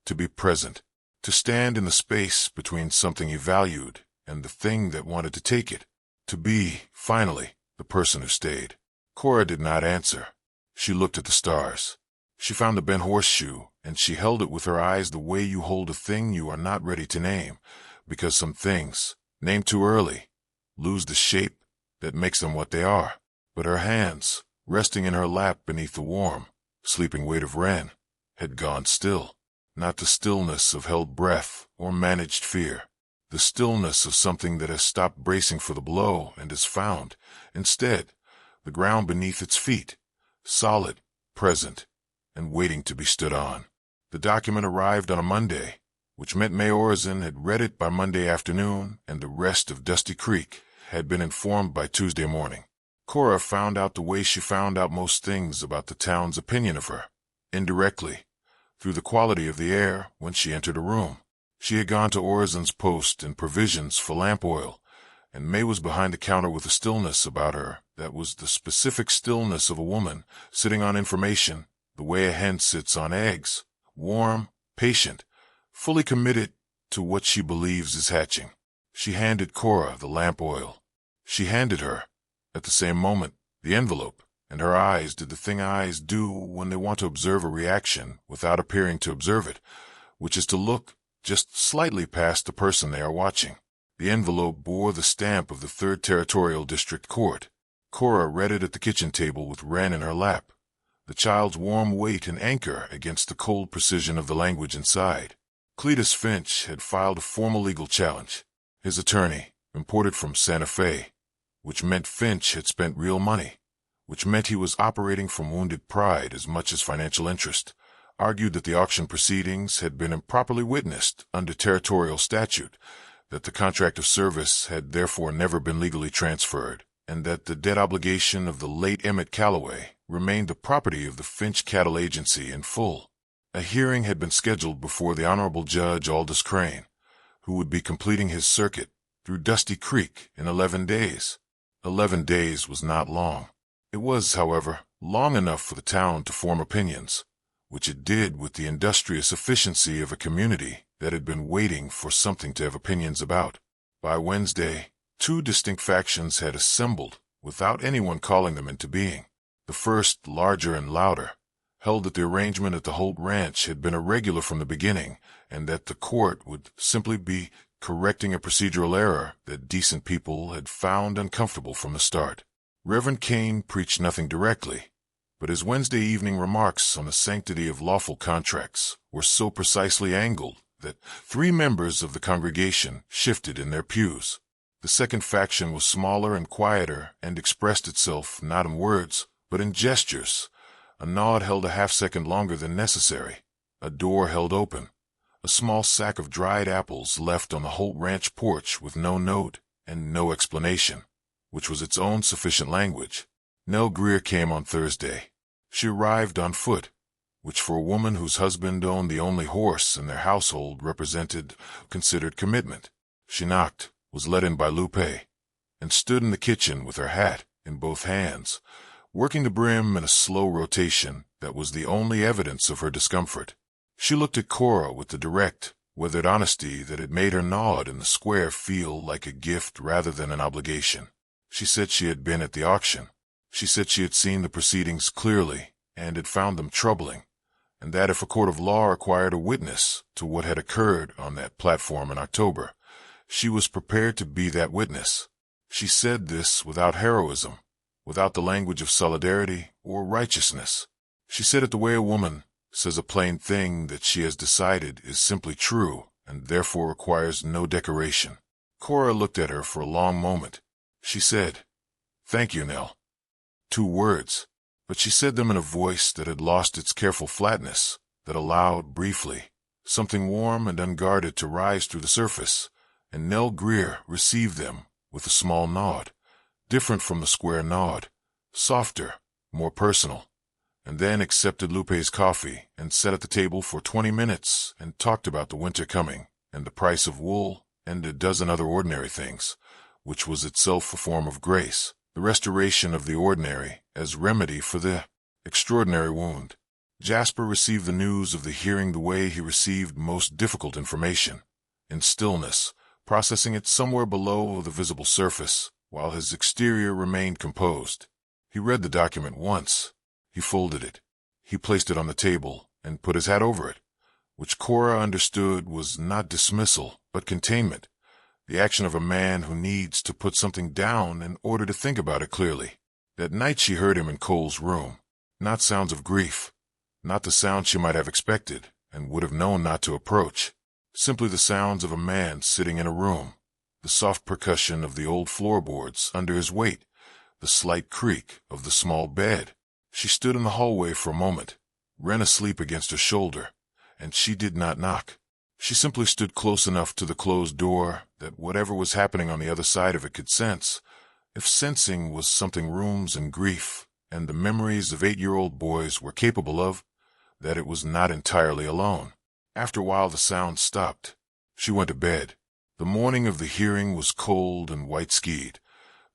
S2: to be present, to stand in the space between something he valued and the thing that wanted to take it, to be, finally, the person who stayed. Cora did not answer. She looked at the stars. She found the bent horseshoe, and she held it with her eyes the way you hold a thing you are not ready to name, because some things, named too early, lose the shape that makes them what they are. But her hands, resting in her lap beneath the warm, sleeping weight of Wren, had gone still. Not the stillness of held breath or managed fear, the stillness of something that has stopped bracing for the blow and has found, instead, the ground beneath its feet, solid, present, and waiting to be stood on. The document arrived on a Monday, which meant May Orzin had read it by Monday afternoon, and the rest of Dusty Creek had been informed by Tuesday morning. Cora found out the way she found out most things about the town's opinion of her, indirectly, through the quality of the air when she entered a room. She had gone to Orzin's post and provisions for lamp oil, and May was behind the counter with a stillness about her that was the specific stillness of a woman sitting on information the way a hen sits on eggs, warm, patient, fully committed to what she believes is hatching. She handed Cora the lamp oil. She handed her, at the same moment, the envelope, and her eyes did the thing eyes do when they want to observe a reaction without appearing to observe it, which is to look just slightly past the person they are watching. The envelope bore the stamp of the 3rd Territorial District Court. Cora read it at the kitchen table with Wren in her lap, the child's warm weight an anchor against the cold precision of the language inside. Cletus Finch had filed a formal legal challenge. His attorney, imported from Santa Fe, which meant Finch had spent real money, which meant he was operating from wounded pride as much as financial interest, argued that the auction proceedings had been improperly witnessed under territorial statute, that the contract of service had therefore never been legally transferred, and that the debt obligation of the late Emmett Calloway remained the property of the Finch Cattle Agency in full. A hearing had been scheduled before the Honorable Judge Aldous Crane, who would be completing his circuit through Dusty Creek in 11 days. 11 days was not long. It was, however, long enough for the town to form opinions, which it did with the industrious efficiency of a community that had been waiting for something to have opinions about. By Wednesday, 2 distinct factions had assembled without anyone calling them into being. The first, larger and louder, held that the arrangement at the Holt Ranch had been irregular from the beginning, and that the court would simply be correcting a procedural error that decent people had found uncomfortable from the start. Reverend Kane preached nothing directly, but his Wednesday evening remarks on the sanctity of lawful contracts were so precisely angled that 3 members of the congregation shifted in their pews. The second faction was smaller and quieter and expressed itself not in words, but in gestures. A nod held a half-second longer than necessary. A door held open. A small sack of dried apples left on the Holt Ranch porch with no note and no explanation, which was its own sufficient language. Nell Greer came on Thursday. She arrived on foot, which for a woman whose husband owned the only horse in their household considered commitment. She knocked, was let in by Lupe, and stood in the kitchen with her hat in both hands, working the brim in a slow rotation that was the only evidence of her discomfort. She looked at Cora with the direct, weathered honesty that had made her nod in the square feel like a gift rather than an obligation. She said she had been at the auction. She said she had seen the proceedings clearly and had found them troubling, and that if a court of law required a witness to what had occurred on that platform in October, she was prepared to be that witness. She said this without heroism, without the language of solidarity or righteousness. She said it the way a woman says a plain thing that she has decided is simply true and therefore requires no decoration. Cora looked at her for a long moment. She said, "Thank you, Nell." 2 words, but she said them in a voice that had lost its careful flatness, that allowed, briefly, something warm and unguarded to rise through the surface, and Nell Greer received them with a small nod, different from the square nod, softer, more personal, and then accepted Lupe's coffee and sat at the table for 20 minutes and talked about the winter coming and the price of wool and a dozen other ordinary things, which was itself a form of grace, the restoration of the ordinary as remedy for the extraordinary wound. Jasper received the news of the hearing the way he received most difficult information, in stillness, processing it somewhere below the visible surface, while his exterior remained composed. He read the document once. He folded it. He placed it on the table and put his hat over it, which Cora understood was not dismissal, but containment, the action of a man who needs to put something down in order to think about it clearly. That night she heard him in Cole's room. Not sounds of grief, not the sound she might have expected and would have known not to approach, simply the sounds of a man sitting in a room, the soft percussion of the old floorboards under his weight, the slight creak of the small bed. She stood in the hallway for a moment, Wren asleep against her shoulder, and she did not knock. She simply stood close enough to the closed door that whatever was happening on the other side of it could sense, if sensing was something rooms and grief and the memories of 8-year-old boys were capable of, that it was not entirely alone. After a while the sound stopped. She went to bed. The morning of the hearing was cold and white-skied,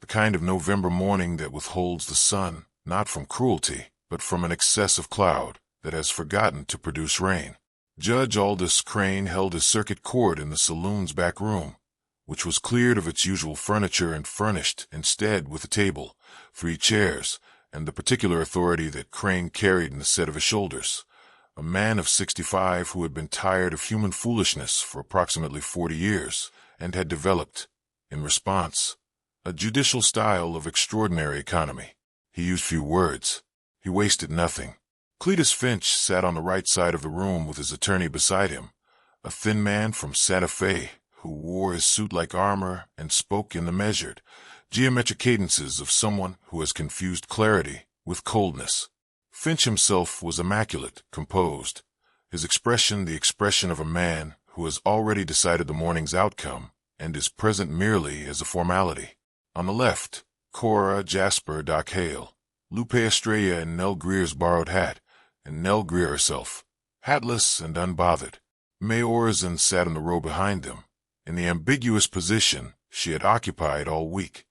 S2: the kind of November morning that withholds the sun, not from cruelty, but from an excess of cloud that has forgotten to produce rain. Judge Aldous Crane held his circuit court in the saloon's back room, which was cleared of its usual furniture and furnished instead with a table, 3 chairs, and the particular authority that Crane carried in the set of his shoulders. A man of 65 who had been tired of human foolishness for approximately 40 years and had developed, in response, a judicial style of extraordinary economy. He used few words. He wasted nothing. Cletus Finch sat on the right side of the room with his attorney beside him, a thin man from Santa Fe who wore his suit like armor and spoke in the measured, geometric cadences of someone who has confused clarity with coldness. Finch himself was immaculate, composed, his expression the expression of a man who has already decided the morning's outcome and is present merely as a formality. On the left, Cora, Jasper, Doc Hale, Lupe Estrella in Nell Greer's borrowed hat, and Nell Greer herself, hatless and unbothered. May Orzin sat in the row behind them, in the ambiguous position she had occupied all week,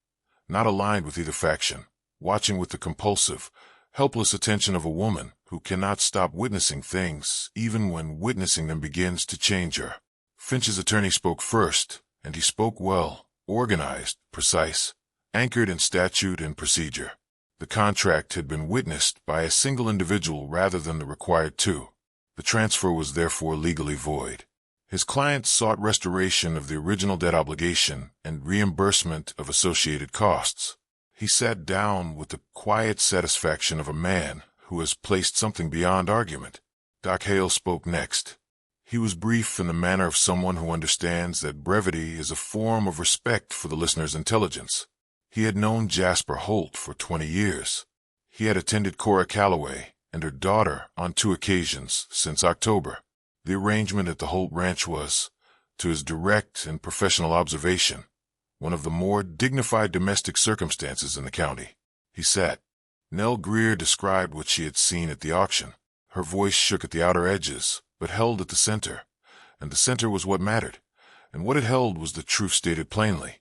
S2: not aligned with either faction, watching with the compulsive, helpless attention of a woman who cannot stop witnessing things even when witnessing them begins to change her. Finch's attorney spoke first, and he spoke well, organized, precise, anchored in statute and procedure. The contract had been witnessed by a single individual rather than the required two. The transfer was therefore legally void. His client sought restoration of the original debt obligation and reimbursement of associated costs. He sat down with the quiet satisfaction of a man who has placed something beyond argument. Doc Hale spoke next. He was brief in the manner of someone who understands that brevity is a form of respect for the listener's intelligence. He had known Jasper Holt for 20 years. He had attended Cora Calloway and her daughter on 2 occasions since October. The arrangement at the Holt Ranch was, to his direct and professional observation, one of the more dignified domestic circumstances in the county. He sat. Nell Greer described what she had seen at the auction. Her voice shook at the outer edges, but held at the center, and the center was what mattered, and what it held was the truth stated plainly.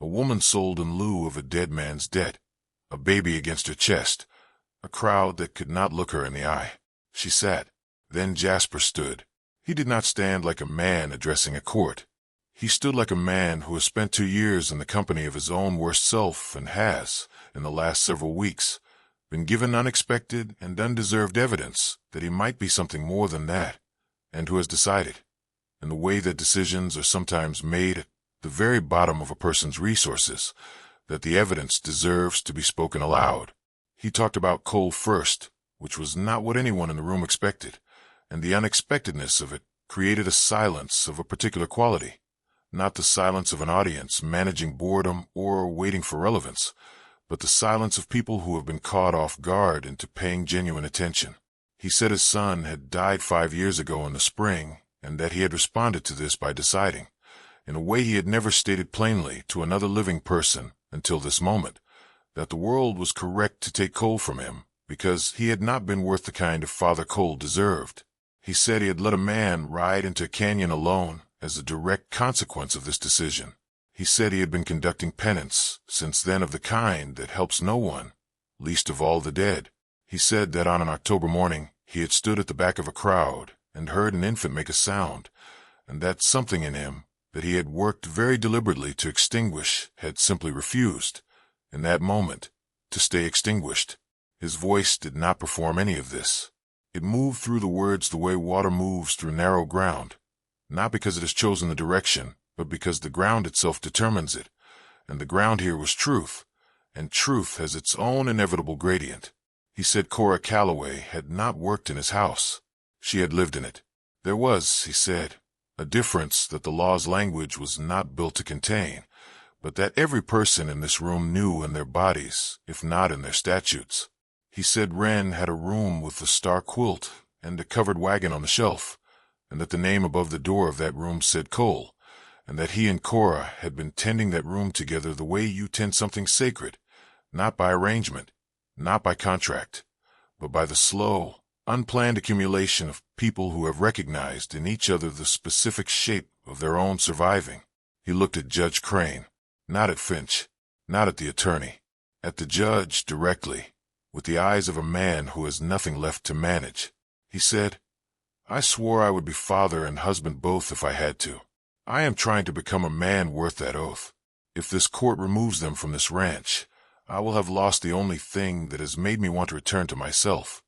S2: A woman sold in lieu of a dead man's debt, a baby against her chest, a crowd that could not look her in the eye. She sat. Then Jasper stood. He did not stand like a man addressing a court. He stood like a man who has spent 2 years in the company of his own worst self and has, in the last several weeks, been given unexpected and undeserved evidence that he might be something more than that, and who has decided, in the way that decisions are sometimes made at the very bottom of a person's resources, that the evidence deserves to be spoken aloud. He talked about coal first, which was not what anyone in the room expected, and the unexpectedness of it created a silence of a particular quality, not the silence of an audience managing boredom or waiting for relevance, but the silence of people who have been caught off guard into paying genuine attention. He said his son had died 5 years ago in the spring, and that he had responded to this by deciding, in a way he had never stated plainly to another living person until this moment, that the world was correct to take Cole from him because he had not been worth the kind of father Cole deserved. He said he had let a man ride into a canyon alone as a direct consequence of this decision. He said he had been conducting penance since then of the kind that helps no one, least of all the dead. He said that on an October morning he had stood at the back of a crowd and heard an infant make a sound, and that something in him that he had worked very deliberately to extinguish had simply refused, in that moment, to stay extinguished. His voice did not perform any of this. It moved through the words the way water moves through narrow ground, not because it has chosen the direction, but because the ground itself determines it, and the ground here was truth, and truth has its own inevitable gradient. He said Cora Calloway had not worked in his house. She had lived in it. There was, he said, a difference that the law's language was not built to contain, but that every person in this room knew in their bodies, if not in their statutes. He said Wren had a room with a star quilt and a covered wagon on the shelf, and that the name above the door of that room said Cole, and that he and Cora had been tending that room together the way you tend something sacred, not by arrangement, not by contract, but by the slow, unplanned accumulation of people who have recognized in each other the specific shape of their own surviving. He looked at Judge Crane, not at Finch, not at the attorney, at the judge directly, with the eyes of a man who has nothing left to manage. He said, I swore I would be father and husband both if I had to. I am trying to become a man worth that oath. If this court removes them from this ranch, I will have lost the only thing that has made me want to return to myself.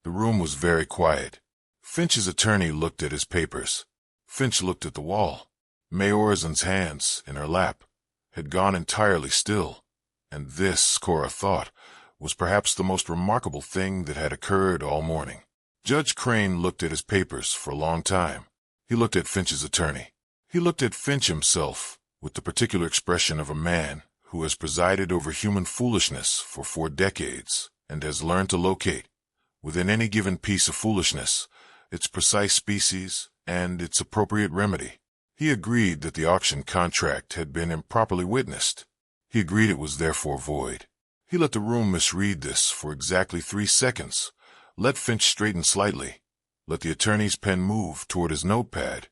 S2: The room was very quiet. Finch's attorney looked at his papers. Finch looked at the wall. May Orezon's hands, in her lap, had gone entirely still, and this, Cora thought, was perhaps the most remarkable thing that had occurred all morning. Judge Crane looked at his papers for a long time. He looked at Finch's attorney. He looked at Finch himself, with the particular expression of a man who has presided over human foolishness for 4 decades and has learned to locate, within any given piece of foolishness, its precise species and its appropriate remedy. He agreed that the auction contract had been improperly witnessed. He agreed it was therefore void. He let the room misread this for exactly 3 seconds, let Finch straighten slightly, let the attorney's pen move toward his notepad,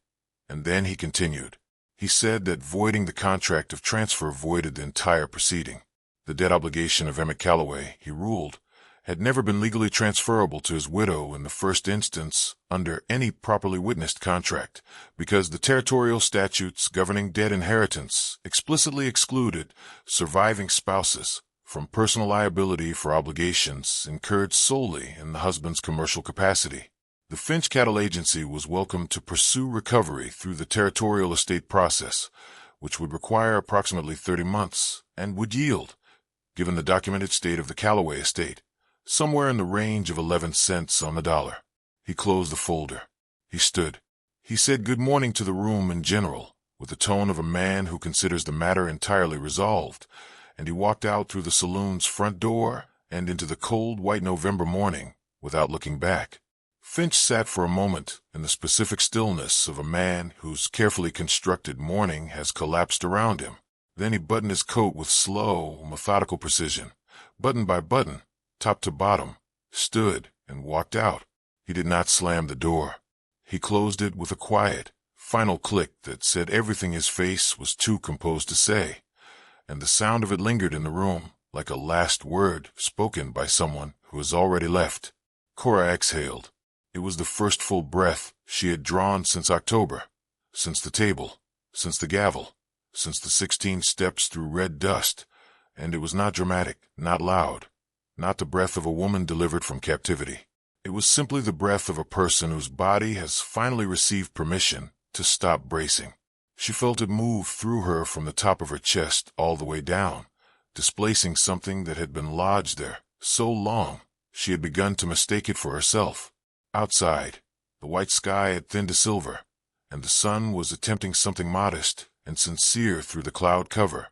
S2: and then he continued. He said that voiding the contract of transfer voided the entire proceeding. The debt obligation of Emmett Calloway, he ruled, had never been legally transferable to his widow in the first instance under any properly witnessed contract, because the territorial statutes governing dead inheritance explicitly excluded surviving spouses from personal liability for obligations incurred solely in the husband's commercial capacity. The Finch Cattle Agency was welcome to pursue recovery through the territorial estate process, which would require approximately 30 months and would yield, given the documented state of the Calloway estate, somewhere in the range of 11 cents on the dollar. He closed the folder. He stood. He said good morning to the room in general, with the tone of a man who considers the matter entirely resolved, and he walked out through the saloon's front door and into the cold white November morning without looking back. Finch sat for a moment in the specific stillness of a man whose carefully constructed morning has collapsed around him. Then he buttoned his coat with slow, methodical precision, button by button, top to bottom, stood, and walked out. He did not slam the door. He closed it with a quiet, final click that said everything his face was too composed to say, and the sound of it lingered in the room like a last word spoken by someone who has already left. Cora exhaled. It was the first full breath she had drawn since October, since the table, since the gavel, since the 16 steps through red dust, and it was not dramatic, not loud, not the breath of a woman delivered from captivity. It was simply the breath of a person whose body has finally received permission to stop bracing. She felt it move through her from the top of her chest all the way down, displacing something that had been lodged there so long she had begun to mistake it for herself. Outside, the white sky had thinned to silver, and the sun was attempting something modest and sincere through the cloud cover,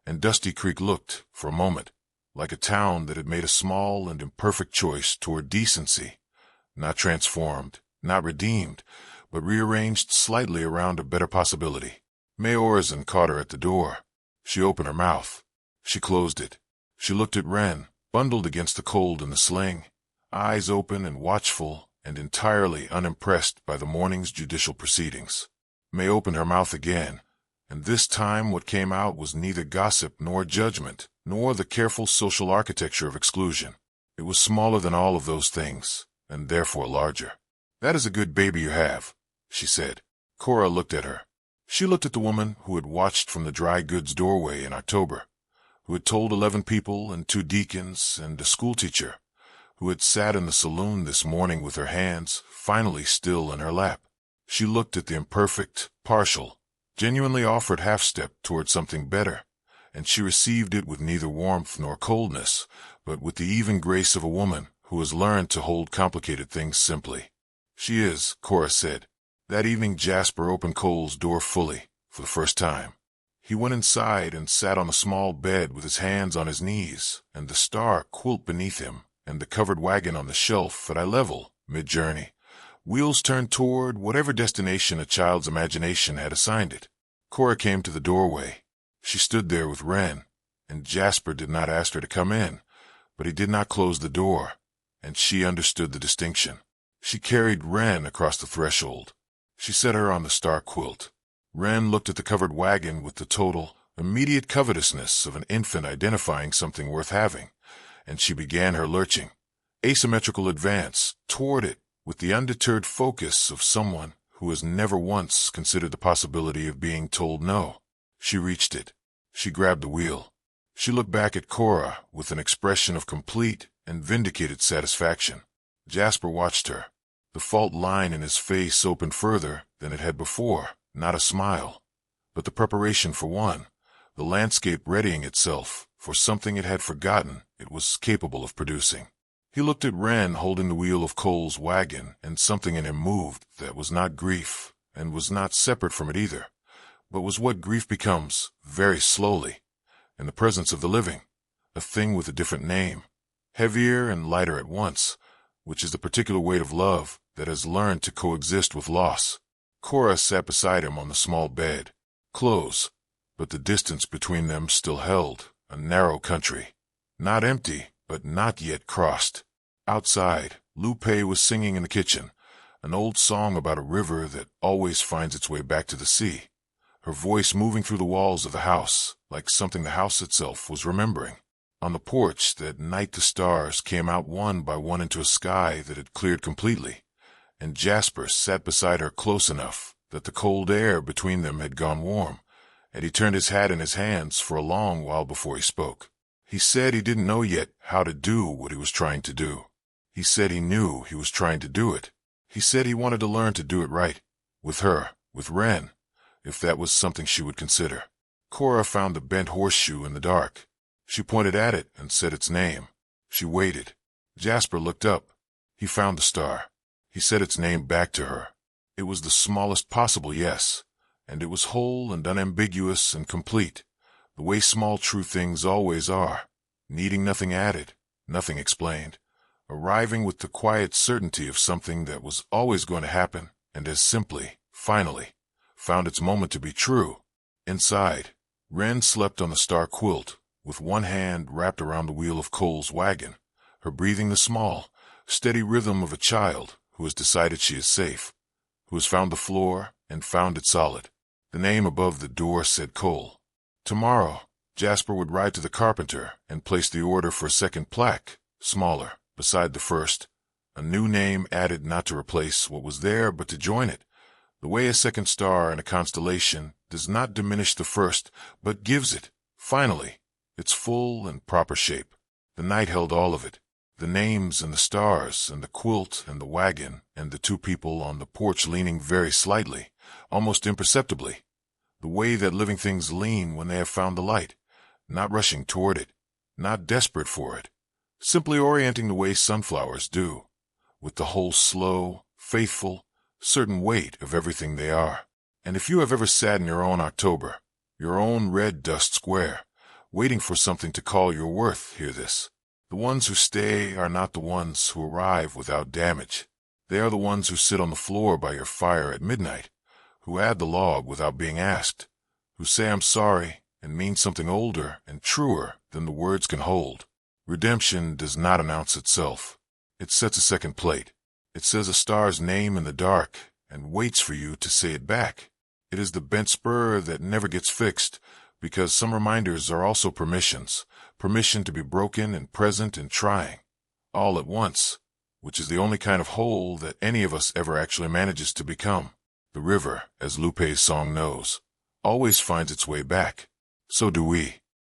S2: and Dusty Creek looked, for a moment, like a town that had made a small and imperfect choice toward decency, not transformed, not redeemed, but rearranged slightly around a better possibility. May Orzon caught her at the door. She opened her mouth. She closed it. She looked at Wren, bundled against the cold in the sling, eyes open and watchful, and entirely unimpressed by the morning's judicial proceedings. May opened her mouth again, and this time what came out was neither gossip nor judgment, nor the careful social architecture of exclusion. It was smaller than all of those things, and therefore larger. "That is a good baby you have," she said. Cora looked at her. She looked at the woman who had watched from the dry goods doorway in October, who had told 11 people and 2 deacons and a schoolteacher, who had sat in the saloon this morning with her hands finally still in her lap. She looked at the imperfect, partial, genuinely offered half-step toward something better, and she received it with neither warmth nor coldness, but with the even grace of a woman who has learned to hold complicated things simply. "She is," Cora said. That evening Jasper opened Cole's door fully, for the first time. He went inside and sat on a small bed with his hands on his knees, and the star quilt beneath him, and the covered wagon on the shelf at eye level, mid-journey, wheels turned toward whatever destination a child's imagination had assigned it. Cora came to the doorway. She stood there with Wren, and Jasper did not ask her to come in, but he did not close the door, and she understood the distinction. She carried Wren across the threshold. She set her on the star quilt. Wren looked at the covered wagon with the total, immediate covetousness of an infant identifying something worth having, and she began her lurching, asymmetrical advance toward it with the undeterred focus of someone who has never once considered the possibility of being told no. She reached it. She grabbed the wheel. She looked back at Cora with an expression of complete and vindicated satisfaction. Jasper watched her. The fault line in his face opened further than it had before, not a smile, but the preparation for one, the landscape readying itself for something it had forgotten it was capable of producing. He looked at Wren holding the wheel of Cole's wagon, and something in him moved that was not grief, and was not separate from it either, but was what grief becomes, very slowly, in the presence of the living, a thing with a different name, heavier and lighter at once, which is the particular weight of love that has learned to coexist with loss. Cora sat beside him on the small bed, close, but the distance between them still held, a narrow country, not empty, but not yet crossed. Outside, Lupe was singing in the kitchen, an old song about a river that always finds its way back to the sea. her voice moving through the walls of the house, like something the house itself was remembering. On the porch that night the stars came out one by one into a sky that had cleared completely, and Jasper sat beside her close enough that the cold air between them had gone warm, and he turned his hat in his hands for a long while before he spoke. He said he didn't know yet how to do what he was trying to do. He said he knew he was trying to do it. He said he wanted to learn to do it right, with her, with Wren, if that was something she would consider. Cora found the bent horseshoe in the dark. She pointed at it and said its name. She waited. Jasper looked up. He found the star. He said its name back to her. It was the smallest possible yes, and it was whole and unambiguous and complete, the way small true things always are, needing nothing added, nothing explained, arriving with the quiet certainty of something that was always going to happen, and as simply, finally, found its moment to be true. Inside, Wren slept on the star quilt, with one hand wrapped around the wheel of Cole's wagon, her breathing the small, steady rhythm of a child who has decided she is safe, who has found the floor and found it solid. The name above the door said Cole. Tomorrow, Jasper would ride to the carpenter and place the order for a second plaque, smaller, beside the first, a new name added not to replace what was there but to join it, the way a second star in a constellation does not diminish the first, but gives it, finally, its full and proper shape. The night held all of it, the names and the stars and the quilt and the wagon and the two people on the porch leaning very slightly, almost imperceptibly, the way that living things lean when they have found the light, not rushing toward it, not desperate for it, simply orienting the way sunflowers do, with the whole slow, faithful, certain weight of everything they are. And if you have ever sat in your own October, your own red dust square, waiting for something to call your worth, hear this. The ones who stay are not the ones who arrive without damage. They are the ones who sit on the floor by your fire at midnight, who add the log without being asked, who say I'm sorry and mean something older and truer than the words can hold. Redemption does not announce itself. It sets a second plate. It says a star's name in the dark and waits for you to say it back. It is the bent spur that never gets fixed, because some reminders are also permissions, permission to be broken and present and trying, all at once, which is the only kind of whole that any of us ever actually manages to become. The river, as Lupe's song knows, always finds its way back. So do we.